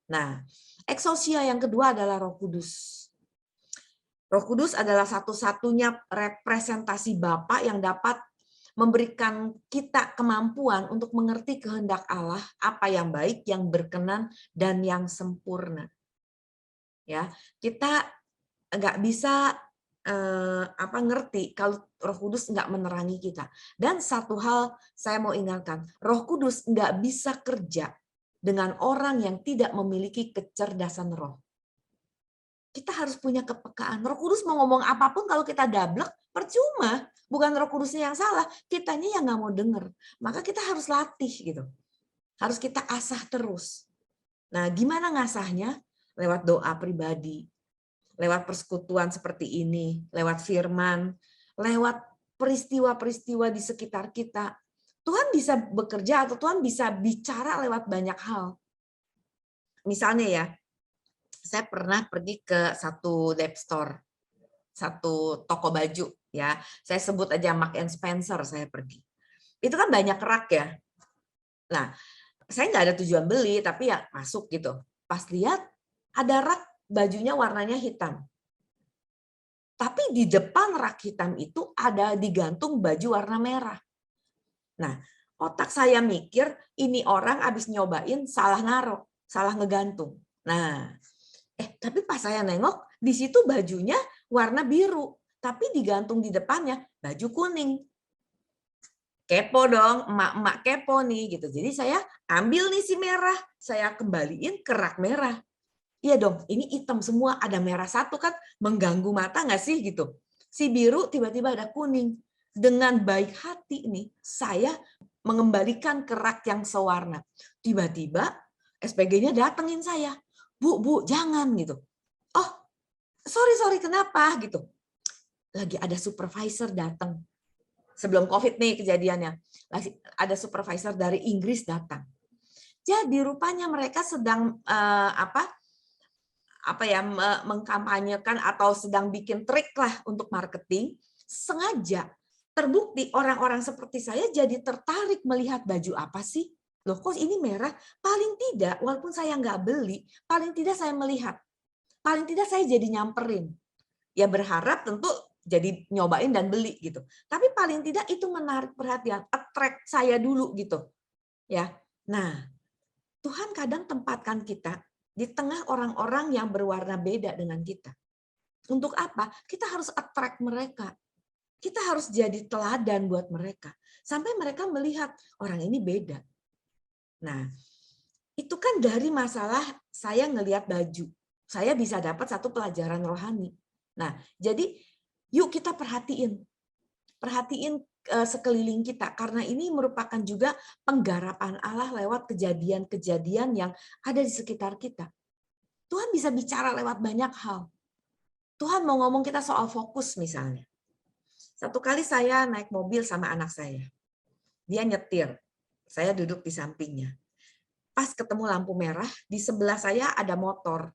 Nah, eksosia yang kedua adalah Roh Kudus. Roh Kudus adalah satu-satunya representasi Bapa yang dapat memberikan kita kemampuan untuk mengerti kehendak Allah, apa yang baik, yang berkenan, dan yang sempurna. Ya, kita nggak bisa ngerti kalau Roh Kudus nggak menerangi kita. Dan satu hal saya mau ingatkan, Roh Kudus nggak bisa kerja dengan orang yang tidak memiliki kecerdasan roh. Kita harus punya kepekaan. Roh Kudus mau ngomong apapun kalau kita dablek, percuma. Bukan Roh Kudusnya yang salah, kitanya yang nggak mau denger. Maka kita harus latih gitu. Harus kita asah terus. Nah, gimana ngasahnya? Lewat doa pribadi, lewat persekutuan seperti ini, lewat firman, lewat peristiwa-peristiwa di sekitar kita. Tuhan bisa bekerja atau Tuhan bisa bicara lewat banyak hal. Misalnya ya, saya pernah pergi ke satu lab store, satu toko baju ya. Saya sebut aja Marks and Spencer, saya pergi. Itu kan banyak rak ya. Nah, saya nggak ada tujuan beli, tapi ya masuk gitu. Pas lihat ada rak bajunya warnanya hitam. Tapi di depan rak hitam itu ada digantung baju warna merah. Nah, otak saya mikir ini orang habis nyobain salah naruh, salah ngegantung. Nah, tapi pas saya nengok, di situ bajunya warna biru, tapi digantung di depannya baju kuning. Kepo dong, emak-emak kepo nih gitu. Jadi saya ambil nih si merah, saya kembaliin ke rak merah. Iya dong, ini hitam semua, ada merah satu kan mengganggu mata nggak sih gitu. Si biru tiba-tiba ada kuning. Dengan baik hati nih, saya mengembalikan ke rak yang sewarna. Tiba-tiba SPG-nya datengin saya. Bu, jangan gitu. Oh, sorry, kenapa gitu. Lagi ada supervisor datang. Sebelum COVID nih kejadiannya. Ada supervisor dari Inggris datang. Jadi rupanya mereka sedang mengkampanyekan atau sedang bikin trik lah untuk marketing. Sengaja terbukti orang-orang seperti saya jadi tertarik melihat baju apa sih. Loh kok ini merah? Paling tidak, walaupun saya nggak beli, paling tidak saya melihat. Paling tidak saya jadi nyamperin. Ya berharap tentu jadi nyobain dan beli gitu. Tapi paling tidak itu menarik perhatian, attract saya dulu gitu. Ya. Nah, Tuhan kadang tempatkan kita di tengah orang-orang yang berwarna beda dengan kita. Untuk apa? Kita harus attract mereka. Kita harus jadi teladan buat mereka. Sampai mereka melihat orang ini beda. Nah, itu kan dari masalah saya ngelihat baju. Saya bisa dapat satu pelajaran rohani. Nah, jadi yuk kita perhatiin sekeliling kita, karena ini merupakan juga penggarapan Allah lewat kejadian-kejadian yang ada di sekitar kita. Tuhan bisa bicara lewat banyak hal. Tuhan mau ngomong kita soal fokus misalnya. Satu kali saya naik mobil sama anak saya. Dia nyetir. Saya duduk di sampingnya. Pas ketemu lampu merah, di sebelah saya ada motor.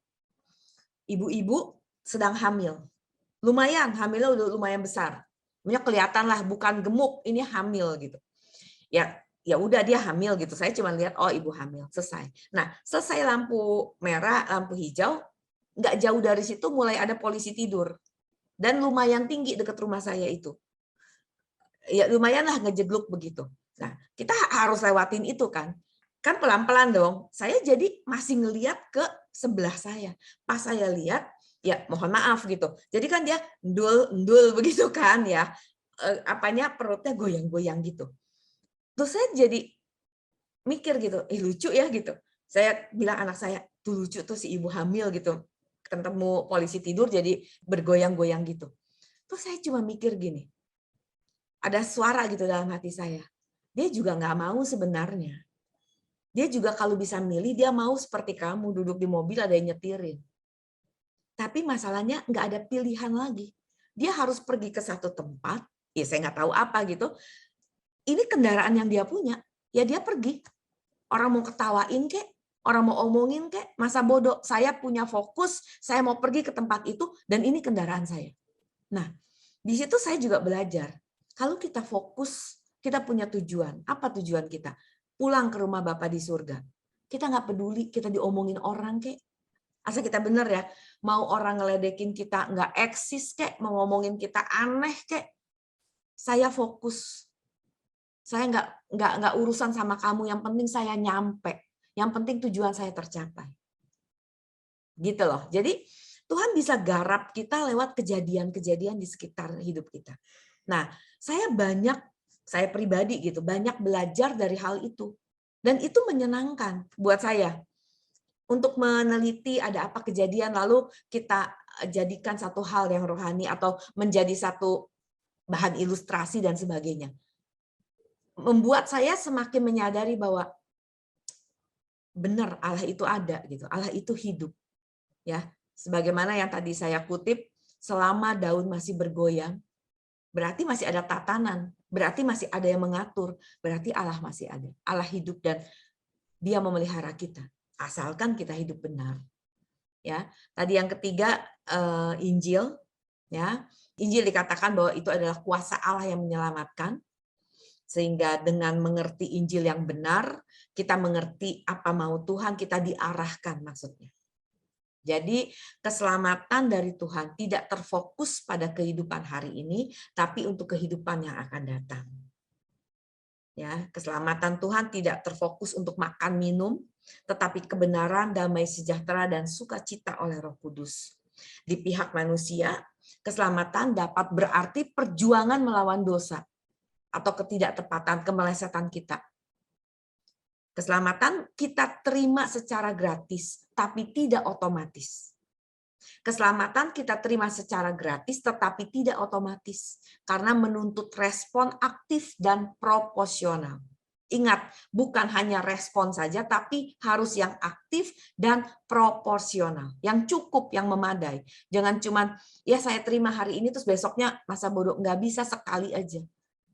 Ibu-ibu sedang hamil. Lumayan, hamilnya udah lumayan besar. Kelihatan lah, bukan gemuk, ini hamil gitu. Ya udah dia hamil gitu. Saya cuma lihat, oh ibu hamil, selesai. Nah, selesai lampu merah, lampu hijau, nggak jauh dari situ mulai ada polisi tidur. Dan lumayan tinggi dekat rumah saya itu. Ya lumayan lah ngejegluk begitu. Nah, kita harus lewatin itu kan. Kan pelan-pelan dong. Saya jadi masih ngelihat ke sebelah saya. Pas saya lihat, ya mohon maaf gitu. Jadi kan dia ndul begitu kan ya. Perutnya goyang-goyang gitu. Terus saya jadi mikir gitu, lucu ya gitu. Saya bilang anak saya, tuh lucu tuh si ibu hamil gitu. Ketemu polisi tidur jadi bergoyang-goyang gitu. Terus saya cuma mikir gini. Ada suara gitu dalam hati saya. dia juga nggak mau sebenarnya. Dia juga kalau bisa milih, dia mau seperti kamu, duduk di mobil ada yang nyetirin. Tapi masalahnya nggak ada pilihan lagi. Dia harus pergi ke satu tempat, ya saya nggak tahu apa gitu. Ini kendaraan yang dia punya, ya dia pergi. Orang mau ketawain kek, orang mau omongin kek, masa bodoh. Saya punya fokus, saya mau pergi ke tempat itu, dan ini kendaraan saya. Nah, di situ saya juga belajar. Kalau kita fokus, kita punya tujuan. Apa tujuan kita? Pulang ke rumah Bapa di surga. Kita nggak peduli kita diomongin orang kek. Asal kita bener ya, mau orang ngeledekin kita nggak eksis kek, mau ngomongin kita aneh kek. Saya fokus. Saya nggak urusan sama kamu. Yang penting saya nyampe. Yang penting tujuan saya tercapai. Gitu loh. Jadi Tuhan bisa garap kita lewat kejadian-kejadian di sekitar hidup kita. Nah, saya pribadi gitu, banyak belajar dari hal itu. Dan itu menyenangkan buat saya. Untuk meneliti ada apa kejadian, lalu kita jadikan satu hal yang rohani atau menjadi satu bahan ilustrasi dan sebagainya. Membuat saya semakin menyadari bahwa benar Allah itu ada gitu. Allah itu hidup. Ya, sebagaimana yang tadi saya kutip, selama daun masih bergoyang, berarti masih ada tatanan, berarti masih ada yang mengatur, berarti Allah masih ada. Allah hidup dan Dia memelihara kita, asalkan kita hidup benar. Ya, tadi yang ketiga Injil, ya. Injil dikatakan bahwa itu adalah kuasa Allah yang menyelamatkan. Sehingga dengan mengerti Injil yang benar, kita mengerti apa mau Tuhan, kita diarahkan maksudnya. Jadi keselamatan dari Tuhan tidak terfokus pada kehidupan hari ini, tapi untuk kehidupan yang akan datang. Ya, keselamatan Tuhan tidak terfokus untuk makan minum, tetapi kebenaran, damai sejahtera, dan sukacita oleh Roh Kudus. Di pihak manusia, keselamatan dapat berarti perjuangan melawan dosa atau ketidaktepatan, kemelesetan kita. Keselamatan kita terima secara gratis, tapi tidak otomatis. Keselamatan kita terima secara gratis, tetapi tidak otomatis, karena menuntut respon aktif dan proporsional. Ingat, bukan hanya respon saja, tapi harus yang aktif dan proporsional, yang cukup, yang memadai. Jangan cuman, ya saya terima hari ini, terus besoknya masa bodoh, nggak bisa sekali aja.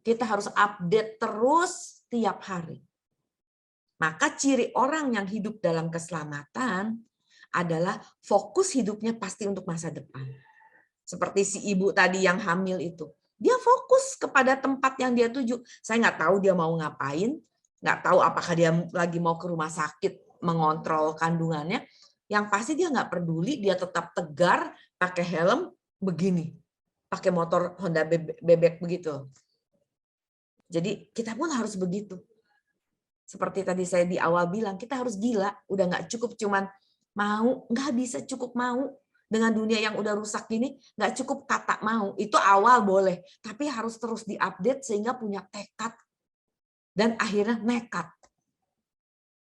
Kita harus update terus tiap hari. Maka ciri orang yang hidup dalam keselamatan adalah fokus hidupnya pasti untuk masa depan. Seperti si ibu tadi yang hamil itu. Dia fokus kepada tempat yang dia tuju. Saya nggak tahu dia mau ngapain, nggak tahu apakah dia lagi mau ke rumah sakit mengontrol kandungannya. Yang pasti dia nggak peduli, dia tetap tegar, pakai helm, begini. Pakai motor Honda bebek begitu. Jadi kita pun harus begitu. Seperti tadi saya di awal bilang, kita harus gila. Udah nggak cukup cuman mau, nggak bisa cukup mau. Dengan dunia yang udah rusak gini, nggak cukup kata mau. Itu awal boleh. Tapi harus terus diupdate sehingga punya tekad. Dan akhirnya nekat.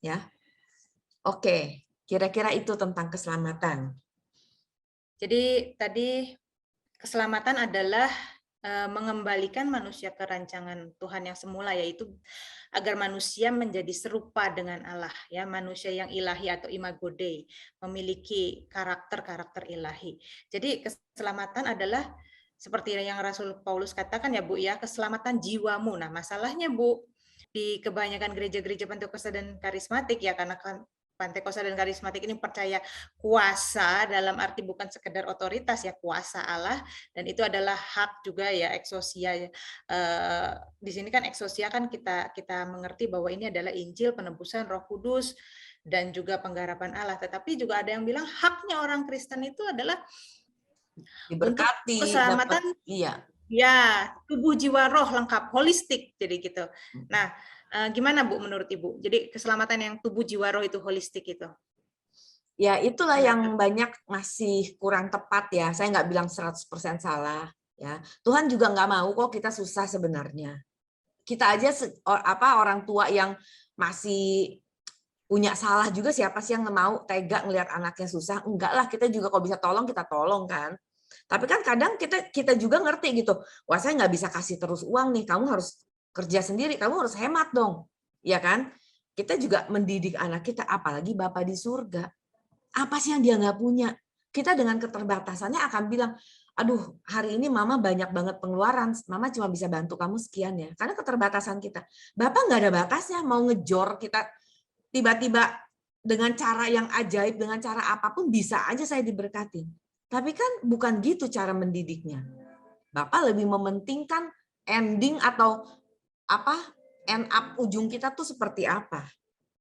Ya, oke. Kira-kira itu tentang keselamatan. Jadi tadi keselamatan adalah mengembalikan manusia ke rancangan Tuhan yang semula, yaitu agar manusia menjadi serupa dengan Allah, ya, manusia yang ilahi atau imago Dei, memiliki karakter-karakter ilahi. Jadi keselamatan adalah seperti yang Rasul Paulus katakan ya Bu ya, keselamatan jiwamu. Nah, masalahnya Bu, di kebanyakan gereja-gereja Pentakosta dan karismatik ya, karena Pentakosta dan karismatik ini percaya kuasa dalam arti bukan sekedar otoritas ya, kuasa Allah, dan itu adalah hak juga ya, eksosia. Di sini kan eksosia kan kita mengerti bahwa ini adalah Injil, penebusan Roh Kudus dan juga penggarapan Allah. Tetapi juga ada yang bilang haknya orang Kristen itu adalah Diberkati, untuk keselamatan, iya. Ya, tubuh jiwa roh lengkap, holistik, jadi gitu. Nah, gimana Bu menurut Ibu? Jadi keselamatan yang tubuh jiwa roh itu holistik itu? Ya itulah yang banyak masih kurang tepat ya. Saya nggak bilang 100% salah. Ya, Tuhan juga nggak mau kok kita susah sebenarnya. Kita aja orang tua yang masih punya salah juga, siapa sih yang mau tega ngelihat anaknya susah? Enggak lah, kita juga kalau bisa tolong kita tolong kan. Tapi kan kadang kita juga ngerti gitu. Wah, saya nggak bisa kasih terus uang nih. Kamu harus kerja sendiri, kamu harus hemat dong. Ya kan? Kita juga mendidik anak kita, apalagi Bapa di surga. Apa sih yang dia nggak punya? Kita dengan keterbatasannya akan bilang, aduh hari ini mama banyak banget pengeluaran, mama cuma bisa bantu kamu sekian ya. Karena keterbatasan kita. Bapak nggak ada batasnya, mau ngejor kita tiba-tiba dengan cara yang ajaib, dengan cara apapun bisa aja saya diberkati. Tapi kan bukan gitu cara mendidiknya. Bapak lebih mementingkan ending atau end up ujung kita tuh seperti apa.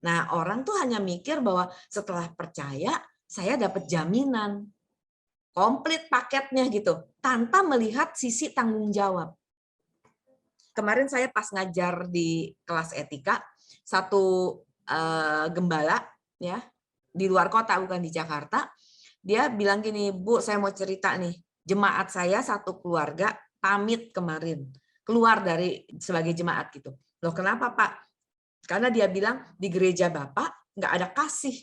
Nah, orang tuh hanya mikir bahwa setelah percaya, saya dapat jaminan. Komplit paketnya gitu, tanpa melihat sisi tanggung jawab. Kemarin saya pas ngajar di kelas etika, satu gembala ya di luar kota, bukan di Jakarta, dia bilang gini, Bu, saya mau cerita nih, jemaat saya satu keluarga pamit kemarin, keluar dari sebagai jemaat gitu. Loh kenapa Pak? Karena dia bilang di gereja Bapak nggak ada kasih.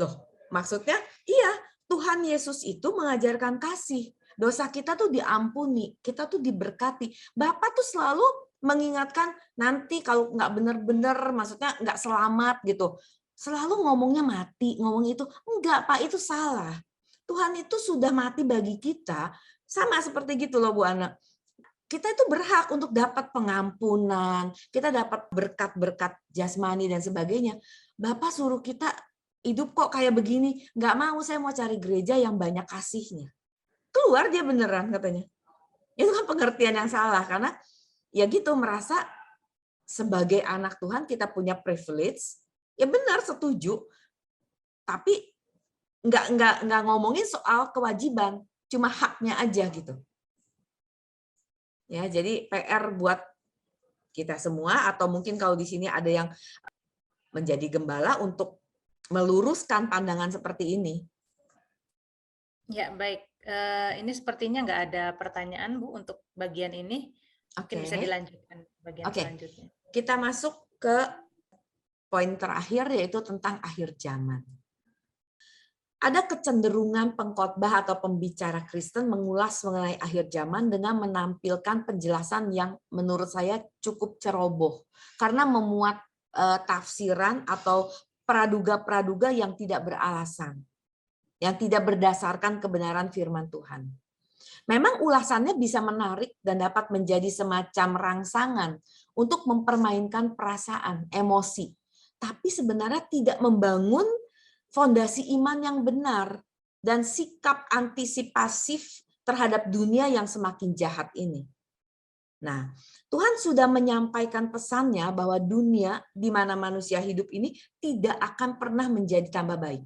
Loh, maksudnya iya, Tuhan Yesus itu mengajarkan kasih. Dosa kita tuh diampuni, kita tuh diberkati. Bapak tuh selalu mengingatkan nanti kalau nggak benar-benar, maksudnya nggak selamat gitu. Selalu ngomongnya mati, ngomong itu. Enggak, Pak, itu salah. Tuhan itu sudah mati bagi kita. Sama seperti gitu loh, Bu Ana. Kita itu berhak untuk dapat pengampunan, kita dapat berkat-berkat jasmani dan sebagainya. Bapak suruh kita hidup kok kayak begini, nggak mau, saya mau cari gereja yang banyak kasihnya. Keluar dia beneran katanya. Itu kan pengertian yang salah, karena ya gitu merasa sebagai anak Tuhan kita punya privilege, ya benar setuju, tapi nggak ngomongin soal kewajiban, cuma haknya aja gitu. Ya, jadi PR buat kita semua, atau mungkin kalau di sini ada yang menjadi gembala untuk meluruskan pandangan seperti ini. Ya, baik. Ini sepertinya nggak ada pertanyaan, Bu, untuk bagian ini. Mungkin bisa dilanjutkan bagian selanjutnya. Kita masuk ke poin terakhir, yaitu tentang akhir zaman. Ada kecenderungan pengkhotbah atau pembicara Kristen mengulas mengenai akhir zaman dengan menampilkan penjelasan yang menurut saya cukup ceroboh karena memuat tafsiran atau praduga-praduga yang tidak beralasan, yang tidak berdasarkan kebenaran firman Tuhan. Memang ulasannya bisa menarik dan dapat menjadi semacam rangsangan untuk mempermainkan perasaan, emosi, tapi sebenarnya tidak membangun fondasi iman yang benar dan sikap antisipasif terhadap dunia yang semakin jahat ini. Nah, Tuhan sudah menyampaikan pesannya bahwa dunia di mana manusia hidup ini tidak akan pernah menjadi tambah baik.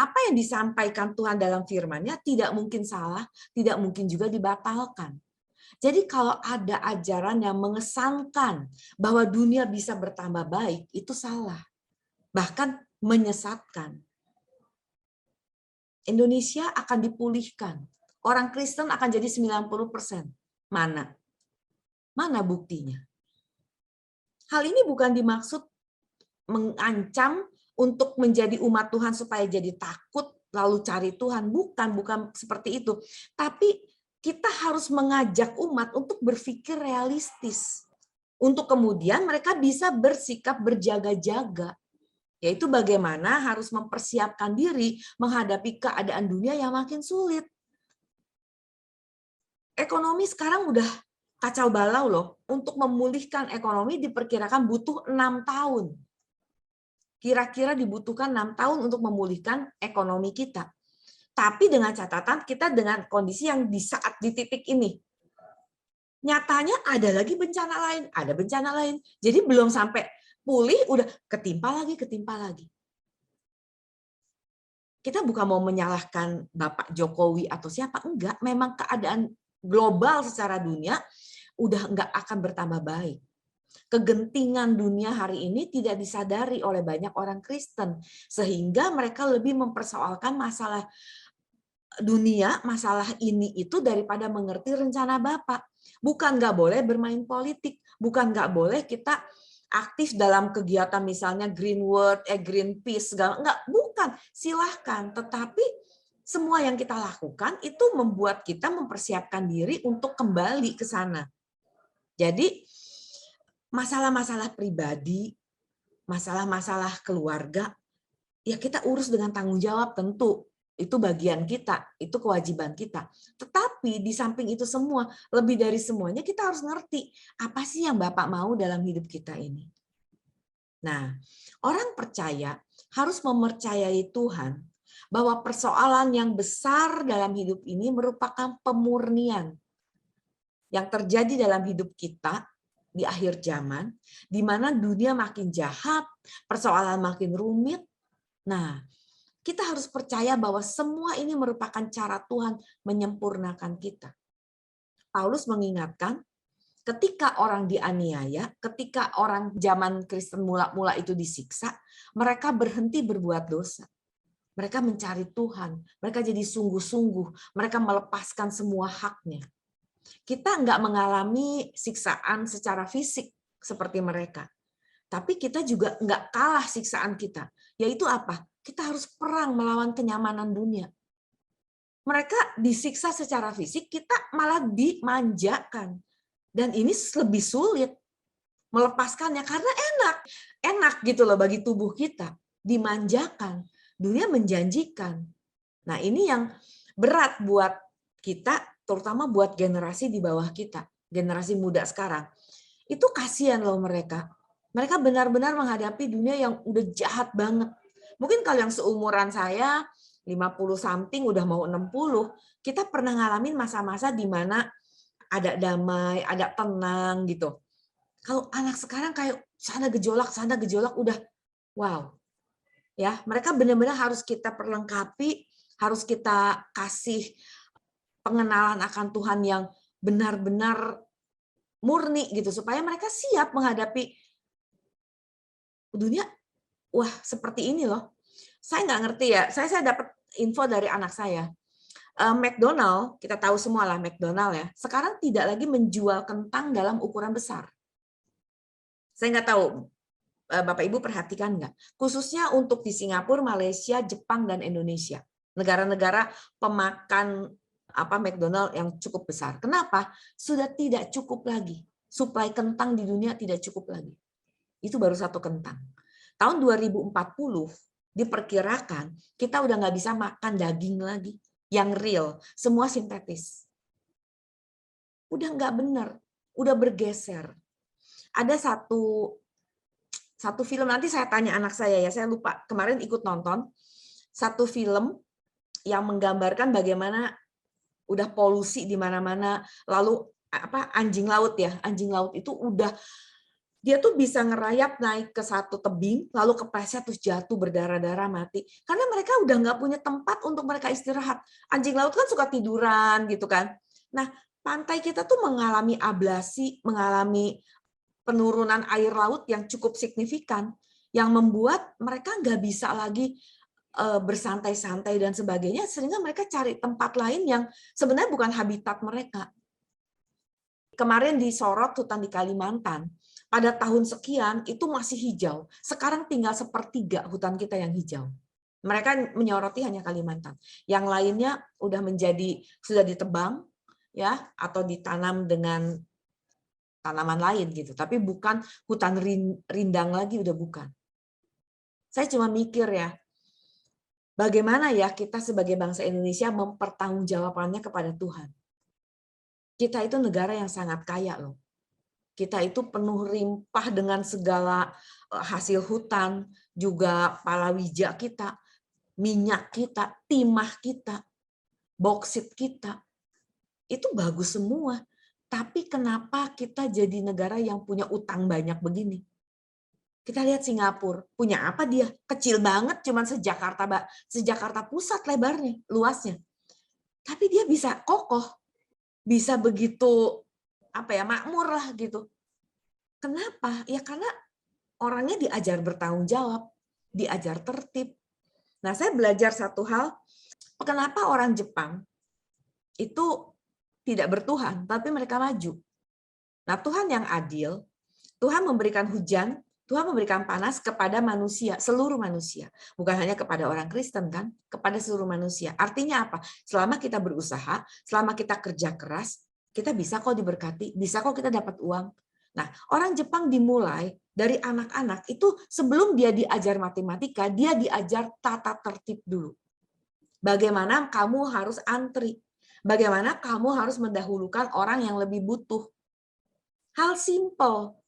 Apa yang disampaikan Tuhan dalam firman-Nya tidak mungkin salah, tidak mungkin juga dibatalkan. Jadi kalau ada ajaran yang mengesankan bahwa dunia bisa bertambah baik, itu salah. Bahkan menyesatkan. Indonesia akan dipulihkan. Orang Kristen akan jadi 90%. Mana? Mana buktinya? Hal ini bukan dimaksud mengancam untuk menjadi umat Tuhan supaya jadi takut lalu cari Tuhan. Bukan seperti itu. Tapi kita harus mengajak umat untuk berpikir realistis. Untuk kemudian mereka bisa bersikap berjaga-jaga. Yaitu bagaimana harus mempersiapkan diri menghadapi keadaan dunia yang makin sulit. Ekonomi sekarang udah kacau balau loh. Untuk memulihkan ekonomi diperkirakan butuh 6 tahun. Kira-kira dibutuhkan 6 tahun untuk memulihkan ekonomi kita. Tapi dengan catatan kita dengan kondisi yang di saat di titik ini. Nyatanya ada lagi bencana lain, ada bencana lain. Jadi belum sampai pulih, udah ketimpa lagi. Kita bukan mau menyalahkan Bapak Jokowi atau siapa, enggak. Memang keadaan global secara dunia udah enggak akan bertambah baik. Kegentingan dunia hari ini tidak disadari oleh banyak orang Kristen, sehingga mereka lebih mempersoalkan masalah dunia, masalah ini itu daripada mengerti rencana Bapak. Bukan enggak boleh bermain politik, bukan enggak boleh kita aktif dalam kegiatan misalnya Green World, Greenpeace, enggak, bukan, silahkan. Tetapi semua yang kita lakukan itu membuat kita mempersiapkan diri untuk kembali ke sana. Jadi masalah-masalah pribadi, masalah-masalah keluarga, ya kita urus dengan tanggung jawab tentu. Itu bagian kita, itu kewajiban kita. Tetapi di samping itu semua, lebih dari semuanya kita harus ngerti apa sih yang Bapak mau dalam hidup kita ini. Nah, orang percaya harus mempercayai Tuhan bahwa persoalan yang besar dalam hidup ini merupakan pemurnian yang terjadi dalam hidup kita di akhir zaman, di mana dunia makin jahat, persoalan makin rumit. Nah, kita harus percaya bahwa semua ini merupakan cara Tuhan menyempurnakan kita. Paulus mengingatkan, ketika orang dianiaya, ketika orang zaman Kristen mula-mula itu disiksa, mereka berhenti berbuat dosa. Mereka mencari Tuhan, mereka jadi sungguh-sungguh, mereka melepaskan semua haknya. Kita nggak mengalami siksaan secara fisik seperti mereka. Tapi kita juga nggak kalah siksaan kita. Yaitu apa? Kita harus perang melawan kenyamanan dunia. Mereka disiksa secara fisik, kita malah dimanjakan. Dan ini lebih sulit melepaskannya karena enak. Enak gitu loh bagi tubuh kita. Dimanjakan. Dunia menjanjikan. Nah ini yang berat buat kita, terutama buat generasi di bawah kita, generasi muda sekarang. Itu kasihan loh mereka. Mereka benar-benar menghadapi dunia yang udah jahat banget. Mungkin kalau yang seumuran saya, 50 something udah mau 60, kita pernah ngalamin masa-masa di mana ada damai, ada tenang gitu. Kalau anak sekarang kayak sana gejolak udah wow. Ya, mereka benar-benar harus kita perlengkapi, harus kita kasih pengenalan akan Tuhan yang benar-benar murni gitu supaya mereka siap menghadapi dunia. Wah, seperti ini loh. Saya nggak ngerti ya. Saya dapat info dari anak saya. McDonald, kita tahu semua lah McDonald ya. Sekarang tidak lagi menjual kentang dalam ukuran besar. Saya nggak tahu Bapak Ibu perhatikan nggak? Khususnya untuk di Singapura, Malaysia, Jepang dan Indonesia. Negara-negara pemakan McDonald yang cukup besar. Kenapa? Sudah tidak cukup lagi. Suplai kentang di dunia tidak cukup lagi. Itu baru satu kentang. Tahun 2040 diperkirakan kita udah nggak bisa makan daging lagi yang real, semua sintetis. Udah nggak benar, udah bergeser. Ada satu film, nanti saya tanya anak saya ya, saya lupa kemarin ikut nonton satu film yang menggambarkan bagaimana udah polusi di mana-mana, lalu anjing laut ya, anjing laut itu udah dia tuh bisa ngerayap naik ke satu tebing, lalu kepleset terus jatuh berdarah-darah mati. Karena mereka udah nggak punya tempat untuk mereka istirahat. Anjing laut kan suka tiduran gitu kan. Nah, pantai kita tuh mengalami ablasi, mengalami penurunan air laut yang cukup signifikan, yang membuat mereka nggak bisa lagi bersantai-santai dan sebagainya, sehingga mereka cari tempat lain yang sebenarnya bukan habitat mereka. Kemarin disorot hutan di Kalimantan, pada tahun sekian itu masih hijau. Sekarang tinggal sepertiga hutan kita yang hijau. Mereka menyoroti hanya Kalimantan. Yang lainnya sudah ditebang ya atau ditanam dengan tanaman lain gitu. Tapi bukan hutan rindang lagi, udah bukan. Saya cuma mikir ya, bagaimana ya kita sebagai bangsa Indonesia mempertanggungjawabkannya kepada Tuhan. Kita itu negara yang sangat kaya loh. Kita itu penuh rimpah dengan segala hasil hutan, juga palawija kita, minyak kita, timah kita, boksit kita. Itu bagus semua. Tapi kenapa kita jadi negara yang punya utang banyak begini? Kita lihat Singapura, punya apa dia? Kecil banget, cuma sejakarta pusat lebarnya, luasnya. Tapi dia bisa kokoh, bisa begitu makmur lah gitu. Kenapa? Ya karena orangnya diajar bertanggung jawab, diajar tertib. Nah, saya belajar satu hal, kenapa orang Jepang itu tidak bertuhan, tapi mereka maju. Nah, Tuhan yang adil, Tuhan memberikan hujan, Tuhan memberikan panas kepada manusia, seluruh manusia. Bukan hanya kepada orang Kristen kan, kepada seluruh manusia. Artinya apa? Selama kita berusaha, selama kita kerja keras, kita bisa kok diberkati, bisa kok kita dapat uang. Nah, orang Jepang dimulai dari anak-anak itu sebelum dia diajar matematika, dia diajar tata tertib dulu. Bagaimana kamu harus antri, bagaimana kamu harus mendahulukan orang yang lebih butuh. Hal simple.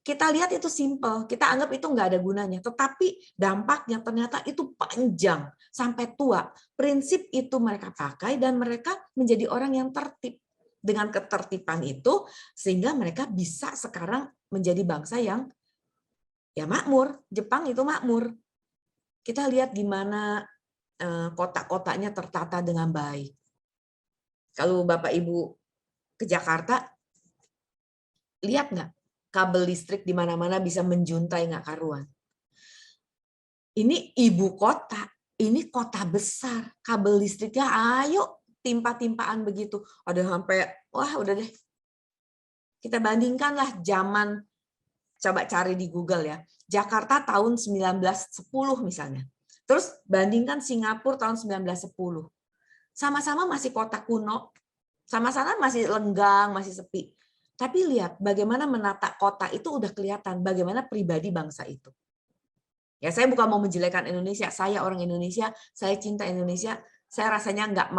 Kita lihat itu simple, kita anggap itu nggak ada gunanya. Tetapi dampaknya ternyata itu panjang sampai tua. Prinsip itu mereka pakai dan mereka menjadi orang yang tertib. Dengan ketertiban itu, sehingga mereka bisa sekarang menjadi bangsa yang ya makmur. Jepang itu makmur. Kita lihat gimana kota-kotanya tertata dengan baik. Kalau Bapak Ibu ke Jakarta, lihat nggak? Kabel listrik di mana-mana bisa menjuntai nggak karuan. Ini ibu kota, ini kota besar. Kabel listriknya ayo timpa-timpaan begitu. Ada sampai, wah udah deh. Kita bandingkanlah zaman, coba cari di Google ya. Jakarta tahun 1910 misalnya. Terus bandingkan Singapura tahun 1910. Sama-sama masih kota kuno. Sama-sama masih lenggang, masih sepi. Tapi lihat bagaimana menata kota itu udah kelihatan bagaimana pribadi bangsa itu. Ya, saya bukan mau menjelekan Indonesia. Saya orang Indonesia, saya cinta Indonesia. Saya rasanya nggak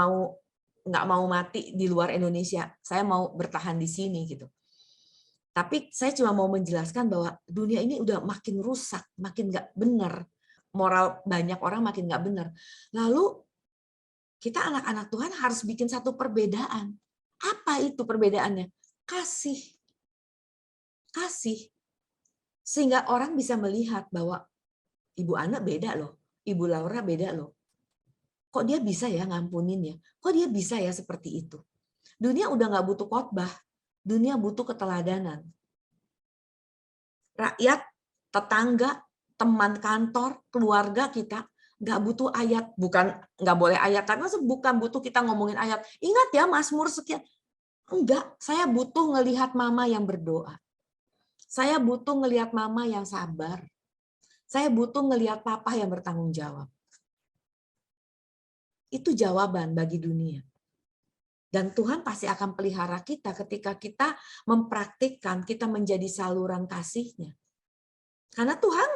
mau mati di luar Indonesia. Saya mau bertahan di sini gitu. Tapi saya cuma mau menjelaskan bahwa dunia ini udah makin rusak, makin nggak benar. Moral banyak orang makin nggak benar. Lalu kita anak-anak Tuhan harus bikin satu perbedaan. Apa itu perbedaannya? Kasih. Kasih. Sehingga orang bisa melihat bahwa Ibu Ana beda loh, Ibu Laura beda loh. Kok dia bisa ya ngampunin ya? Kok dia bisa ya seperti itu? Dunia udah nggak butuh khotbah, dunia butuh keteladanan. Rakyat, tetangga, teman kantor, keluarga kita nggak butuh ayat, bukan nggak boleh ayat, tapi bukan butuh kita ngomongin ayat. Ingat ya Mazmur sekian. Enggak, saya butuh ngelihat mama yang berdoa. Saya butuh ngelihat mama yang sabar. Saya butuh ngelihat papa yang bertanggung jawab. Itu jawaban bagi dunia. Dan Tuhan pasti akan pelihara kita ketika kita mempraktikkan, kita menjadi saluran kasih-Nya. Karena Tuhan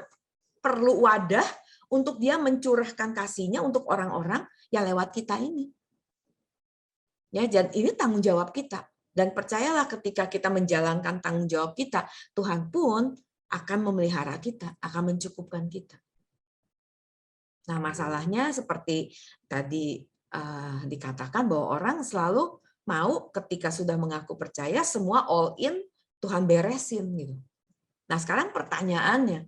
perlu wadah untuk Dia mencurahkan kasih-Nya untuk orang-orang yang lewat kita ini. Ya, dan ini tanggung jawab kita. Dan percayalah ketika kita menjalankan tanggung jawab kita, Tuhan pun akan memelihara kita, akan mencukupkan kita. Nah, masalahnya seperti tadi dikatakan bahwa orang selalu mau ketika sudah mengaku percaya, semua all in, Tuhan beresin gitu. Nah, sekarang pertanyaannya,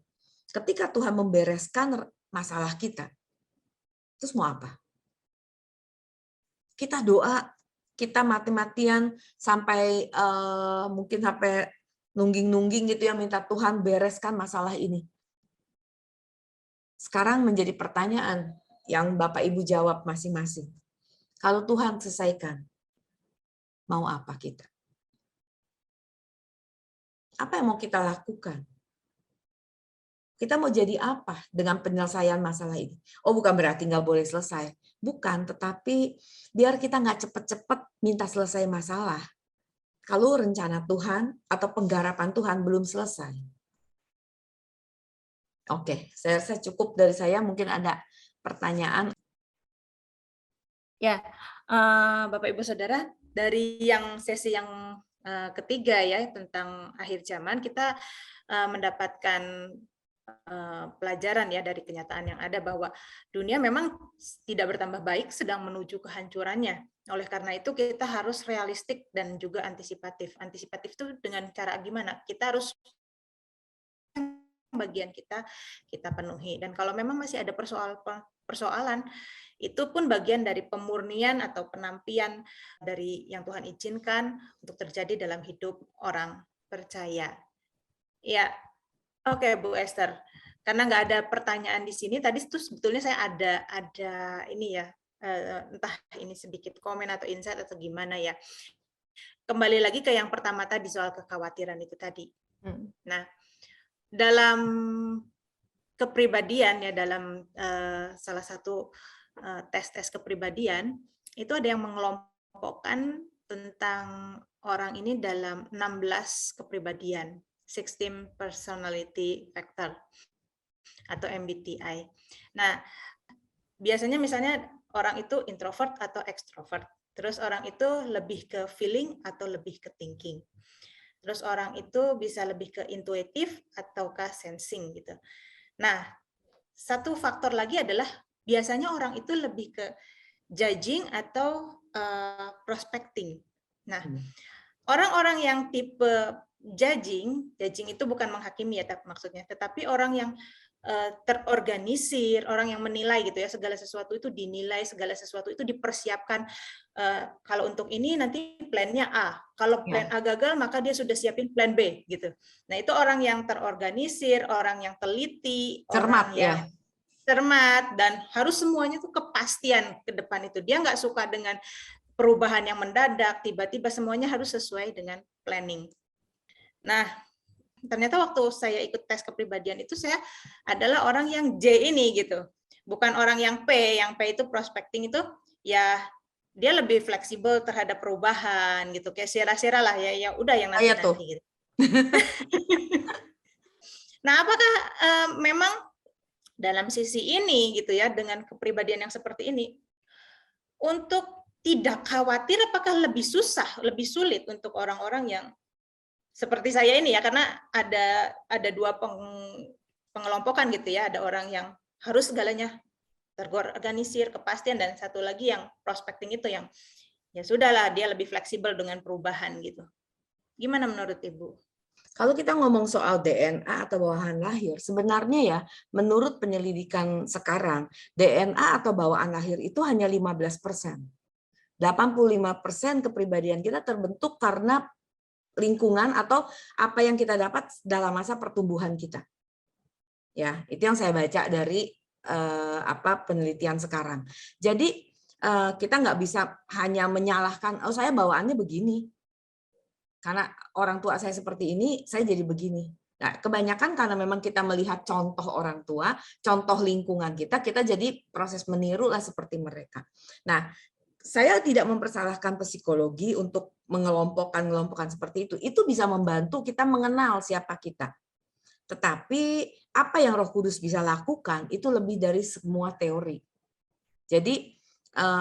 ketika Tuhan membereskan masalah kita, terus mau apa? Kita doa, kita mati-matian sampai mungkin sampai nungging-nungging gitu ya, minta Tuhan bereskan masalah ini. Sekarang menjadi pertanyaan yang Bapak Ibu jawab masing-masing. Kalau Tuhan selesaikan, mau apa kita? Apa yang mau kita lakukan? Kita mau jadi apa dengan penyelesaian masalah ini? Oh, bukan berarti nggak boleh selesai. Bukan, tetapi biar kita nggak cepet-cepet minta selesai masalah. Kalau rencana Tuhan atau penggarapan Tuhan belum selesai. Oke, saya rasa cukup dari saya. Mungkin ada pertanyaan. Ya, Bapak Ibu Saudara, dari yang sesi yang ketiga ya tentang akhir zaman, kita mendapatkan pelajaran ya dari kenyataan yang ada bahwa dunia memang tidak bertambah baik, sedang menuju kehancurannya. Oleh karena itu kita harus realistik dan juga antisipatif. Antisipatif itu dengan cara gimana? Kita harus bagian kita penuhi. Dan kalau memang masih ada persoalan, itu pun bagian dari pemurnian atau penampian dari yang Tuhan izinkan untuk terjadi dalam hidup orang percaya. Ya, oke Bu Esther. Karena nggak ada pertanyaan di sini, tadi itu sebetulnya saya ada ini ya, entah ini sedikit komen atau insight atau gimana ya. Kembali lagi ke yang pertama tadi soal kekhawatiran itu tadi. Nah, dalam kepribadian ya, dalam salah satu tes kepribadian itu ada yang mengelompokkan tentang orang ini dalam 16 kepribadian, 16 personality factor atau MBTI. Nah, biasanya misalnya orang itu introvert atau extrovert. Terus orang itu lebih ke feeling atau lebih ke thinking. Terus orang itu bisa lebih ke intuitif ataukah sensing gitu. Nah, satu faktor lagi adalah biasanya orang itu lebih ke judging atau prospecting. Nah, orang-orang yang tipe judging itu bukan menghakimi ya maksudnya, tetapi orang yang terorganisir, orang yang menilai gitu ya, segala sesuatu itu dinilai, segala sesuatu itu dipersiapkan. Kalau untuk ini nanti plannya A, kalau plan A gagal maka dia sudah siapin plan B gitu. Nah itu orang yang terorganisir, orang yang teliti, Cermat, orang yang cermat, dan harus semuanya tuh kepastian ke depan itu. Dia nggak suka dengan perubahan yang mendadak, tiba-tiba semuanya harus sesuai dengan planning. Nah, ternyata waktu saya ikut tes kepribadian itu saya adalah orang yang J ini gitu. Bukan orang yang P itu prospecting itu ya dia lebih fleksibel terhadap perubahan gitu. Kayak sera-sera lah ya, udah yang nanti-nanti gitu. Nah, apakah memang dalam sisi ini gitu ya, dengan kepribadian yang seperti ini, untuk tidak khawatir apakah lebih susah, lebih sulit untuk orang-orang yang seperti saya ini ya, karena ada dua pengelompokan gitu ya, ada orang yang harus segalanya terorganisir, kepastian, dan satu lagi yang prospecting itu yang ya sudahlah dia lebih fleksibel dengan perubahan gitu. Gimana menurut Ibu? Kalau kita ngomong soal DNA atau bawaan lahir, sebenarnya ya menurut penyelidikan sekarang, DNA atau bawaan lahir itu hanya 15%. 85% kepribadian kita terbentuk karena lingkungan atau apa yang kita dapat dalam masa pertumbuhan kita. Ya, itu yang saya baca dari penelitian sekarang. Jadi kita nggak bisa hanya menyalahkan, oh saya bawaannya begini. Karena orang tua saya seperti ini, saya jadi begini. Nah, kebanyakan karena memang kita melihat contoh orang tua, contoh lingkungan kita jadi proses meniru lah seperti mereka. Nah, saya tidak mempersalahkan psikologi untuk mengelompokkan seperti itu. Itu bisa membantu kita mengenal siapa kita. Tetapi apa yang Roh Kudus bisa lakukan itu lebih dari semua teori. Jadi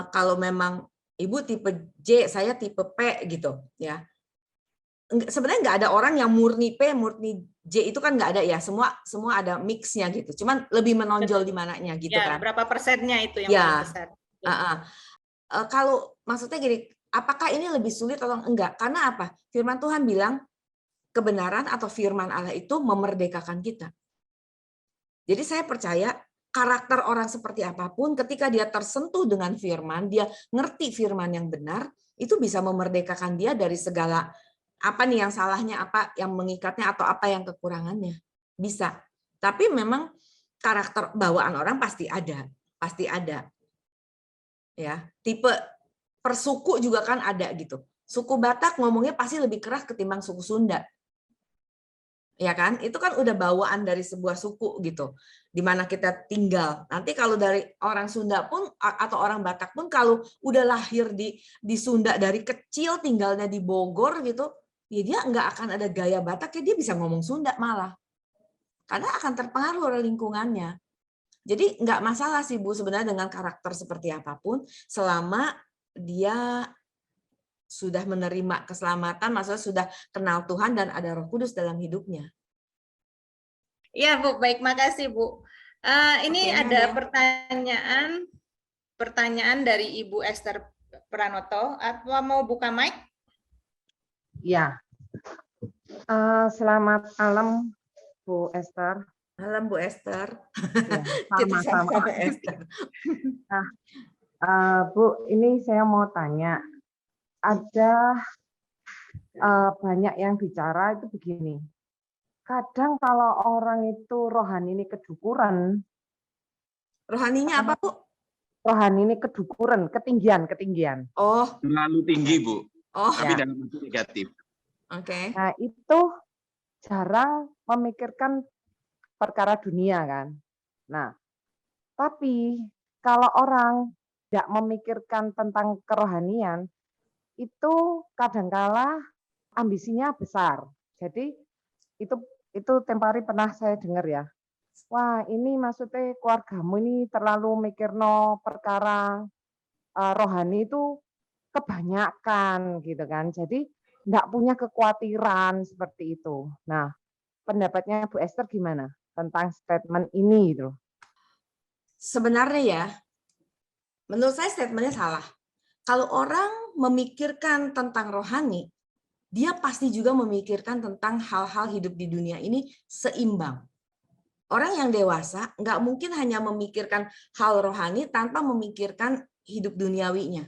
kalau memang Ibu tipe J, saya tipe P gitu ya. Sebenarnya nggak ada orang yang murni P, murni J, itu kan nggak ada ya. Semua ada mix-nya gitu. Cuman lebih menonjol di mananya gitu ya, kan. Berapa persennya itu yang paling besar. Kalau maksudnya gini, apakah ini lebih sulit atau enggak? Karena apa? Firman Tuhan bilang kebenaran atau firman Allah itu memerdekakan kita. Jadi saya percaya karakter orang seperti apapun ketika dia tersentuh dengan firman, dia ngerti firman yang benar, itu bisa memerdekakan dia dari segala apa nih yang salahnya, apa yang mengikatnya, atau apa yang kekurangannya. Bisa. Tapi memang karakter bawaan orang pasti ada. Pasti ada. Ya, tipe persuku juga kan ada gitu. Suku Batak ngomongnya pasti lebih keras ketimbang suku Sunda. Ya kan? Itu kan udah bawaan dari sebuah suku gitu. Di mana kita tinggal. Nanti kalau dari orang Sunda pun atau orang Batak pun kalau udah lahir di Sunda dari kecil tinggalnya di Bogor gitu, ya dia nggak akan ada gaya Batak, ya dia bisa ngomong Sunda malah. Karena akan terpengaruh oleh lingkungannya. Jadi nggak masalah sih Bu sebenarnya dengan karakter seperti apapun, selama dia sudah menerima keselamatan, maksudnya sudah kenal Tuhan dan ada Roh Kudus dalam hidupnya. Iya Bu, baik, makasih Bu. Ini ada pertanyaan dari Ibu Esther Pranoto. Apa mau buka mic? Ya, selamat malam Bu Esther. Malam Bu Esther. Ya, sama-sama. Esther. Nah, Bu, ini saya mau tanya, ada banyak yang bicara itu begini. Kadang kalau orang itu rohani ini kedukuran. Rohaninya apa Bu? Rohani ini kedukuran, ketinggian. Oh. Terlalu tinggi Bu. Oh. Tapi dalam bentuk negatif. Oke. Nah, itu jarang memikirkan perkara dunia kan. Nah, tapi kalau orang tidak memikirkan tentang kerohanian, itu kadangkala ambisinya besar. Jadi itu tempo hari pernah saya dengar ya. Wah, ini maksudnya keluargamu ini terlalu mikirno perkara rohani itu kebanyakan gitu kan. Jadi enggak punya kekhawatiran seperti itu. Nah, pendapatnya Bu Esther gimana tentang statement ini gitu? Sebenarnya ya, menurut saya statementnya salah. Kalau orang memikirkan tentang rohani, dia pasti juga memikirkan tentang hal-hal hidup di dunia ini seimbang. Orang yang dewasa nggak mungkin hanya memikirkan hal rohani tanpa memikirkan hidup duniawinya.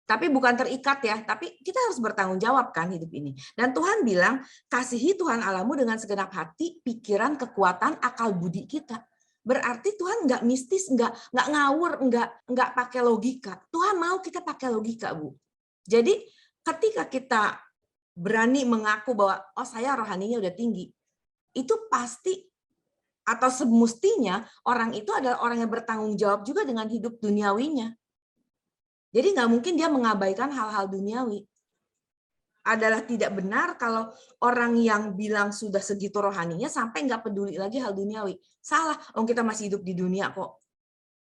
Tapi bukan terikat ya, tapi kita harus bertanggung jawab kan hidup ini. Dan Tuhan bilang, kasihi Tuhan Allahmu dengan segenap hati, pikiran, kekuatan, akal budi kita. Berarti Tuhan nggak mistis, nggak ngawur, nggak pakai logika. Tuhan mau kita pakai logika, Bu. Jadi ketika kita berani mengaku bahwa oh saya rohaninya udah tinggi, itu pasti atau semestinya orang itu adalah orang yang bertanggung jawab juga dengan hidup duniawinya. Jadi nggak mungkin dia mengabaikan hal-hal duniawi. Adalah tidak benar kalau orang yang bilang sudah segitu rohaninya sampai nggak peduli lagi hal duniawi. Salah, kita masih hidup di dunia kok.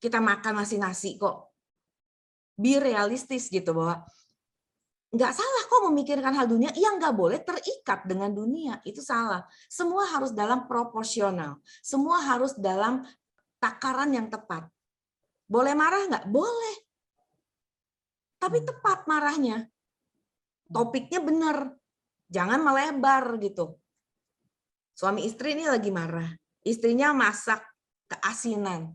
Kita makan masih nasi kok. Be realistis gitu bahwa nggak salah kok memikirkan hal dunia, yang nggak boleh terikat dengan dunia, itu salah. Semua harus dalam proporsional, semua harus dalam takaran yang tepat. Boleh marah nggak? Boleh. Tapi tepat marahnya. Topiknya benar, jangan melebar gitu. Suami istri ini lagi marah, istrinya masak keasinan.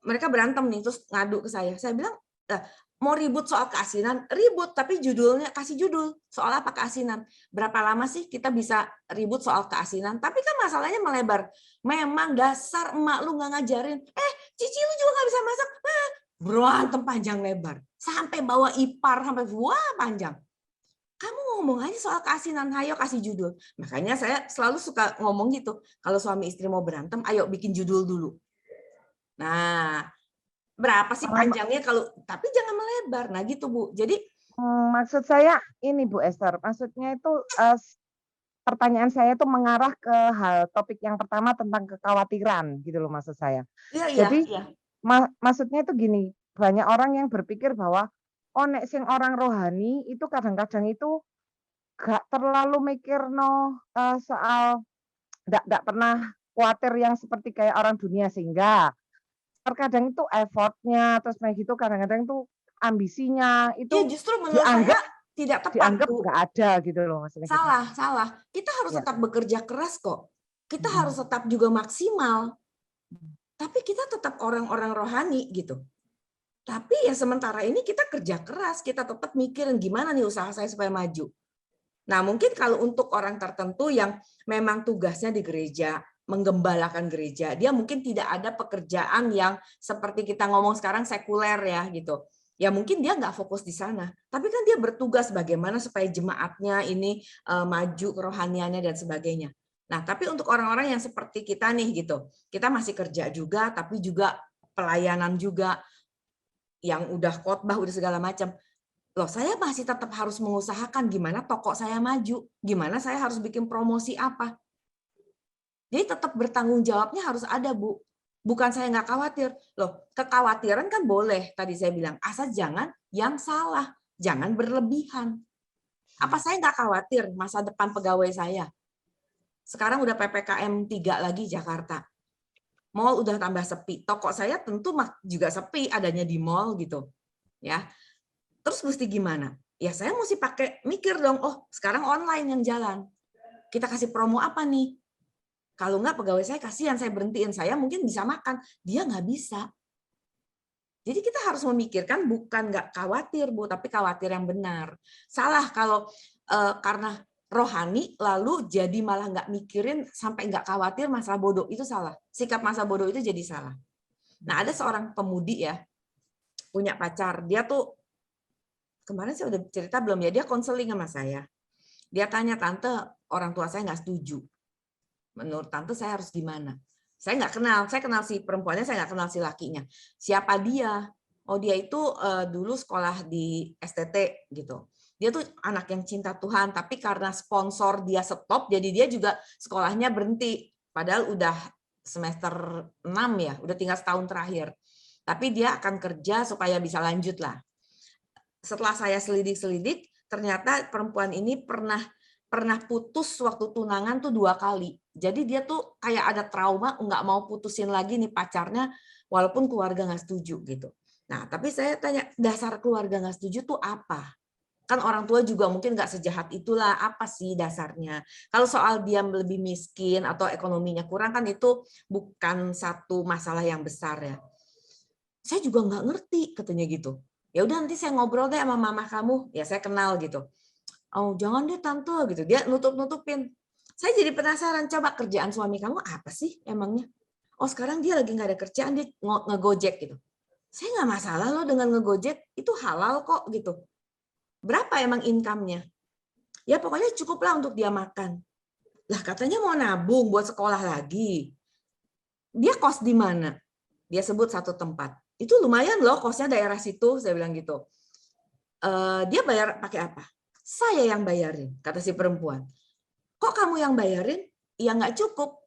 Mereka berantem nih, terus ngadu ke saya. Saya bilang, mau ribut soal keasinan, ribut, tapi judulnya kasih judul soal apa keasinan. Berapa lama sih kita bisa ribut soal keasinan? Tapi kan masalahnya melebar. Memang dasar emak lu nggak ngajarin. Cici lu juga nggak bisa masak. Berantem panjang lebar. Sampai bawa ipar, sampai wah panjang. Kamu ngomong aja soal keasinan, ayo kasih judul. Makanya saya selalu suka ngomong gitu. Kalau suami istri mau berantem, ayo bikin judul dulu. Nah, berapa sih panjangnya kalau tapi jangan melebar. Nah gitu Bu. Jadi maksud saya ini Bu Esther, maksudnya itu pertanyaan saya itu mengarah ke hal topik yang pertama tentang kekhawatiran gitu loh maksud saya. Jadi maksudnya itu gini, banyak orang yang berpikir bahwa nek sing orang rohani itu kadang-kadang itu gak terlalu mikir soal nggak pernah khawatir yang seperti kayak orang dunia, sehingga terkadang itu effortnya terus kayak gitu, kadang-kadang itu ambisinya itu justru menurut saya tidak tepat, dianggap Bu. nggak ada gitu loh maksudnya. Salah. Kita harus tetap bekerja keras kok. Kita harus tetap juga maksimal. Tapi kita tetap orang-orang rohani gitu. Tapi ya sementara ini kita kerja keras, kita tetap mikirin gimana nih usaha saya supaya maju. Nah, mungkin kalau untuk orang tertentu yang memang tugasnya di gereja, menggembalakan gereja, dia mungkin tidak ada pekerjaan yang seperti kita ngomong sekarang sekuler ya gitu. Ya mungkin dia nggak fokus di sana, tapi kan dia bertugas bagaimana supaya jemaatnya ini maju kerohaniannya dan sebagainya. Nah, tapi untuk orang-orang yang seperti kita nih gitu, kita masih kerja juga, tapi juga pelayanan juga, yang udah khotbah, udah segala macam. Loh, saya masih tetap harus mengusahakan gimana toko saya maju, gimana saya harus bikin promosi apa. Jadi tetap bertanggung jawabnya harus ada, Bu. Bukan saya nggak khawatir. Loh, kekhawatiran kan boleh, tadi saya bilang, asal jangan yang salah, jangan berlebihan. Apa saya nggak khawatir masa depan pegawai saya? Sekarang udah PPKM 3 lagi Jakarta. Mall udah tambah sepi. Toko saya tentu juga sepi adanya di mall gitu. Ya. Terus mesti gimana? Ya saya mesti pakai mikir dong, oh sekarang online yang jalan. Kita kasih promo apa nih? Kalau nggak pegawai saya kasihan, saya berhentiin. Saya mungkin bisa makan, dia nggak bisa. Jadi kita harus memikirkan bukan nggak khawatir, Bu, tapi khawatir yang benar. Salah kalau karena rohani lalu jadi malah nggak mikirin sampai nggak khawatir masalah bodoh, itu salah. Sikap masa bodoh itu jadi salah. Nah, ada seorang pemudi ya, punya pacar. Dia tuh, kemarin saya udah cerita belum ya, dia konseling sama saya. Dia tanya, tante, orang tua saya nggak setuju. Menurut tante saya harus gimana? Saya nggak kenal, saya kenal si perempuannya, saya nggak kenal si lakinya. Siapa dia? Oh dia itu dulu sekolah di STT gitu. Dia tuh anak yang cinta Tuhan, tapi karena sponsor dia stop, jadi dia juga sekolahnya berhenti. Padahal udah semester 6 ya, udah tinggal setahun terakhir. Tapi dia akan kerja supaya bisa lanjut lah. Setelah saya selidik-selidik, ternyata perempuan ini pernah putus waktu tunangan tuh 2 kali. Jadi dia tuh kayak ada trauma, nggak mau putusin lagi nih pacarnya, walaupun keluarga nggak setuju gitu. Nah, tapi saya tanya, dasar keluarga nggak setuju tuh apa? Kan orang tua juga mungkin nggak sejahat itulah, apa sih dasarnya? Kalau soal dia lebih miskin atau ekonominya kurang kan itu bukan satu masalah yang besar ya. Saya juga nggak ngerti katanya gitu. Ya udah nanti saya ngobrol deh sama mama kamu, ya saya kenal gitu. Oh jangan deh tante gitu, dia nutup-nutupin. Saya jadi penasaran, coba kerjaan suami kamu apa sih emangnya? Oh sekarang dia lagi nggak ada kerjaan, dia ngegojek gitu. Saya nggak masalah loh dengan ngegojek, itu halal kok gitu. Berapa emang income-nya? Ya pokoknya cukuplah untuk dia makan. Lah katanya mau nabung buat sekolah lagi. Dia kos di mana? Dia sebut satu tempat. Itu lumayan loh kosnya daerah situ, saya bilang gitu. Dia bayar pakai apa? Saya yang bayarin, kata si perempuan. Kok kamu yang bayarin? Ya nggak cukup.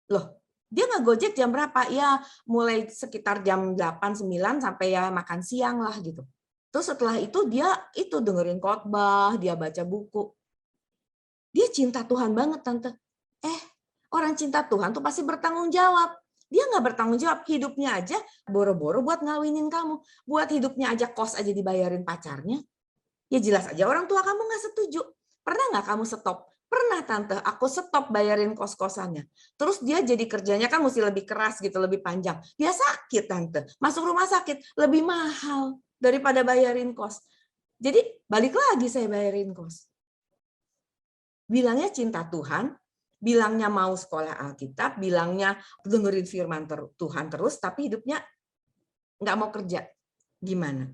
Loh, dia ngegojek jam berapa? Ya mulai sekitar jam 8, 9 sampai ya makan siang lah gitu. Terus setelah itu dia itu dengerin khotbah, dia baca buku. Dia cinta Tuhan banget, Tante. Orang cinta Tuhan tuh pasti bertanggung jawab. Dia nggak bertanggung jawab, hidupnya aja boro-boro buat ngawinin kamu. Buat hidupnya aja kos aja dibayarin pacarnya. Ya jelas aja orang tua kamu nggak setuju. Pernah nggak kamu stop? Pernah Tante, aku stop bayarin kos-kosannya. Terus dia jadi kerjanya kan mesti lebih keras gitu, lebih panjang. Dia sakit Tante, masuk rumah sakit, lebih mahal daripada bayarin kos. Jadi balik lagi saya bayarin kos. Bilangnya cinta Tuhan, bilangnya mau sekolah Alkitab, bilangnya dengerin firman Tuhan terus, tapi hidupnya nggak mau kerja. Gimana?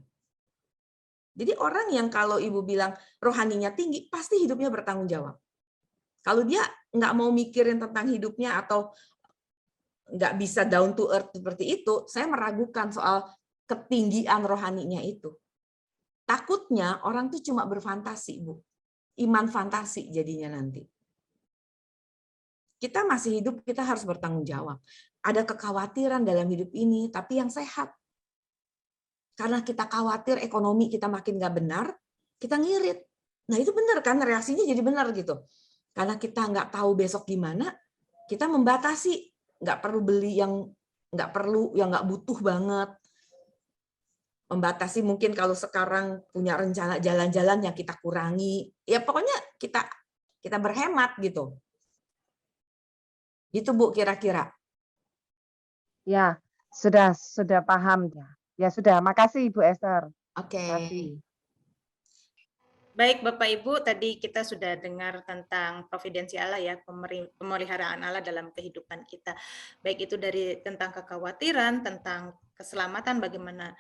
Jadi orang yang kalau ibu bilang rohaninya tinggi, pasti hidupnya bertanggung jawab. Kalau dia nggak mau mikirin tentang hidupnya atau nggak bisa down to earth seperti itu, saya meragukan soal ketinggian rohaninya itu. Takutnya orang tuh cuma berfantasi, Bu. Iman fantasi jadinya nanti. Kita masih hidup, kita harus bertanggung jawab. Ada kekhawatiran dalam hidup ini, tapi yang sehat. Karena kita khawatir ekonomi kita makin nggak benar, kita ngirit. Nah itu benar kan, reaksinya jadi benar gitu. Karena kita nggak tahu besok gimana, kita membatasi. Nggak perlu beli yang nggak butuh banget. Membatasi mungkin kalau sekarang punya rencana jalan-jalan yang kita kurangi. Ya pokoknya kita berhemat gitu. Gitu Bu kira-kira. Ya, sudah paham ya. Ya sudah, makasih Ibu Esther. Oke. Makasih. Baik Bapak Ibu, tadi kita sudah dengar tentang providensi Allah ya, pemeliharaan Allah dalam kehidupan kita. Baik itu dari tentang kekhawatiran, tentang keselamatan, bagaimana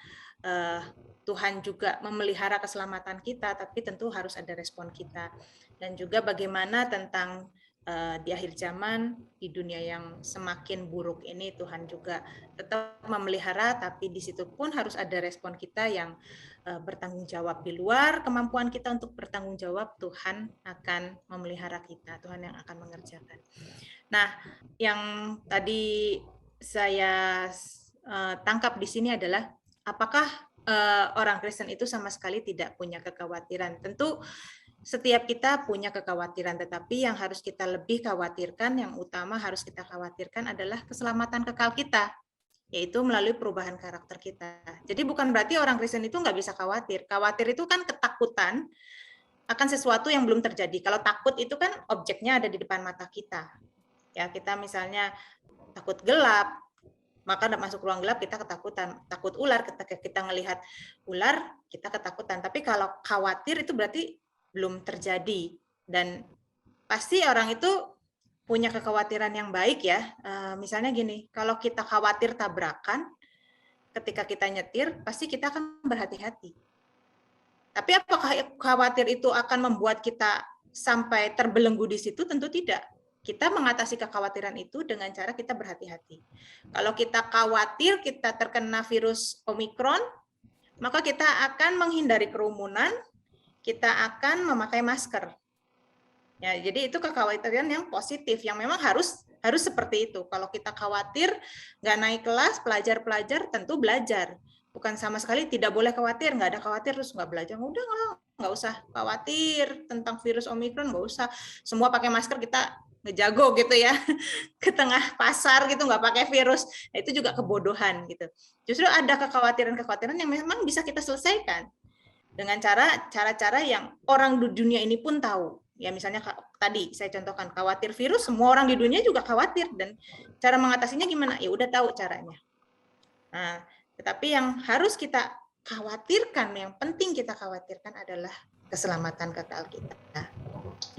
Tuhan juga memelihara keselamatan kita, tapi tentu harus ada respon kita. Dan juga bagaimana tentang di akhir zaman, di dunia yang semakin buruk ini, Tuhan juga tetap memelihara, tapi di situ pun harus ada respon kita yang bertanggung jawab. Di luar kemampuan kita untuk bertanggung jawab, Tuhan akan memelihara kita, Tuhan yang akan mengerjakan. Nah, yang tadi saya tangkap di sini adalah apakah orang Kristen itu sama sekali tidak punya kekhawatiran? Tentu setiap kita punya kekhawatiran, tetapi yang harus kita lebih khawatirkan, yang utama harus kita khawatirkan adalah keselamatan kekal kita, yaitu melalui perubahan karakter kita. Jadi bukan berarti orang Kristen itu nggak bisa khawatir. Khawatir itu kan ketakutan akan sesuatu yang belum terjadi. Kalau takut itu kan objeknya ada di depan mata kita. Ya, kita misalnya takut gelap, maka masuk ruang gelap kita ketakutan. Takut ular, ketika kita ngelihat ular, kita ketakutan. Tapi kalau khawatir itu berarti belum terjadi. Dan pasti orang itu punya kekhawatiran yang baik ya. Misalnya gini, kalau kita khawatir tabrakan, ketika kita nyetir, pasti kita akan berhati-hati. Tapi apakah khawatir itu akan membuat kita sampai terbelenggu di situ? Tentu tidak. kita mengatasi kekhawatiran itu dengan cara kita berhati-hati. Kalau kita khawatir kita terkena virus Omikron, maka kita akan menghindari kerumunan, kita akan memakai masker. Ya, jadi itu kekhawatiran yang positif, yang memang harus seperti itu. Kalau kita khawatir nggak naik kelas, pelajar-pelajar tentu belajar. Bukan sama sekali tidak boleh khawatir, nggak ada khawatir terus nggak belajar. Udah nggak usah khawatir tentang virus Omikron, nggak usah. Semua pakai masker, kita ngejago gitu ya ke tengah pasar gitu nggak pakai virus. Nah, itu juga kebodohan gitu. Justru ada kekhawatiran-kekhawatiran yang memang bisa kita selesaikan dengan cara-cara yang orang di dunia ini pun tahu. Ya misalnya tadi saya contohkan khawatir virus, semua orang di dunia juga khawatir, dan cara mengatasinya gimana? Ya udah tahu caranya. Nah, tetapi yang harus kita khawatirkan, yang penting kita khawatirkan adalah keselamatan kekal kita.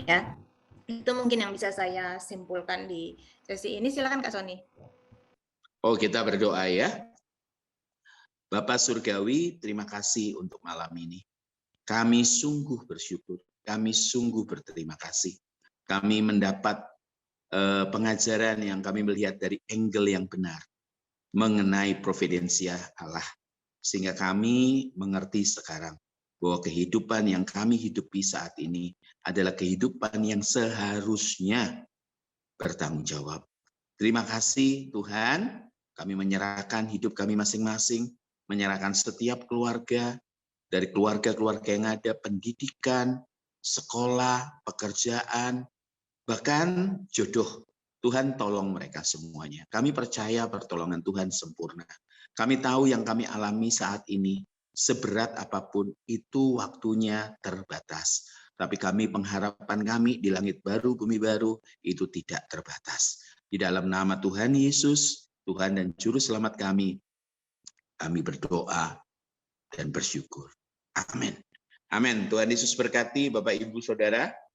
Ya, itu mungkin yang bisa saya simpulkan di sesi ini. Silakan Kak Sony. Oh, kita berdoa ya. Bapak Surgawi, terima kasih untuk malam ini. Kami sungguh bersyukur, kami sungguh berterima kasih. Kami mendapat pengajaran yang kami melihat dari angle yang benar mengenai providensia Allah. Sehingga kami mengerti sekarang bahwa kehidupan yang kami hidupi saat ini adalah kehidupan yang seharusnya bertanggung jawab. Terima kasih Tuhan, kami menyerahkan hidup kami masing-masing, menyerahkan setiap keluarga, dari keluarga-keluarga yang ada, pendidikan, sekolah, pekerjaan, bahkan jodoh. Tuhan tolong mereka semuanya. Kami percaya pertolongan Tuhan sempurna. Kami tahu yang kami alami saat ini, seberat apapun itu waktunya terbatas. Tapi pengharapan kami di langit baru, bumi baru, itu tidak terbatas. Di dalam nama Tuhan Yesus, Tuhan dan Juru Selamat kami berdoa dan bersyukur. Amin. Amin. Tuhan Yesus berkati Bapak Ibu Saudara.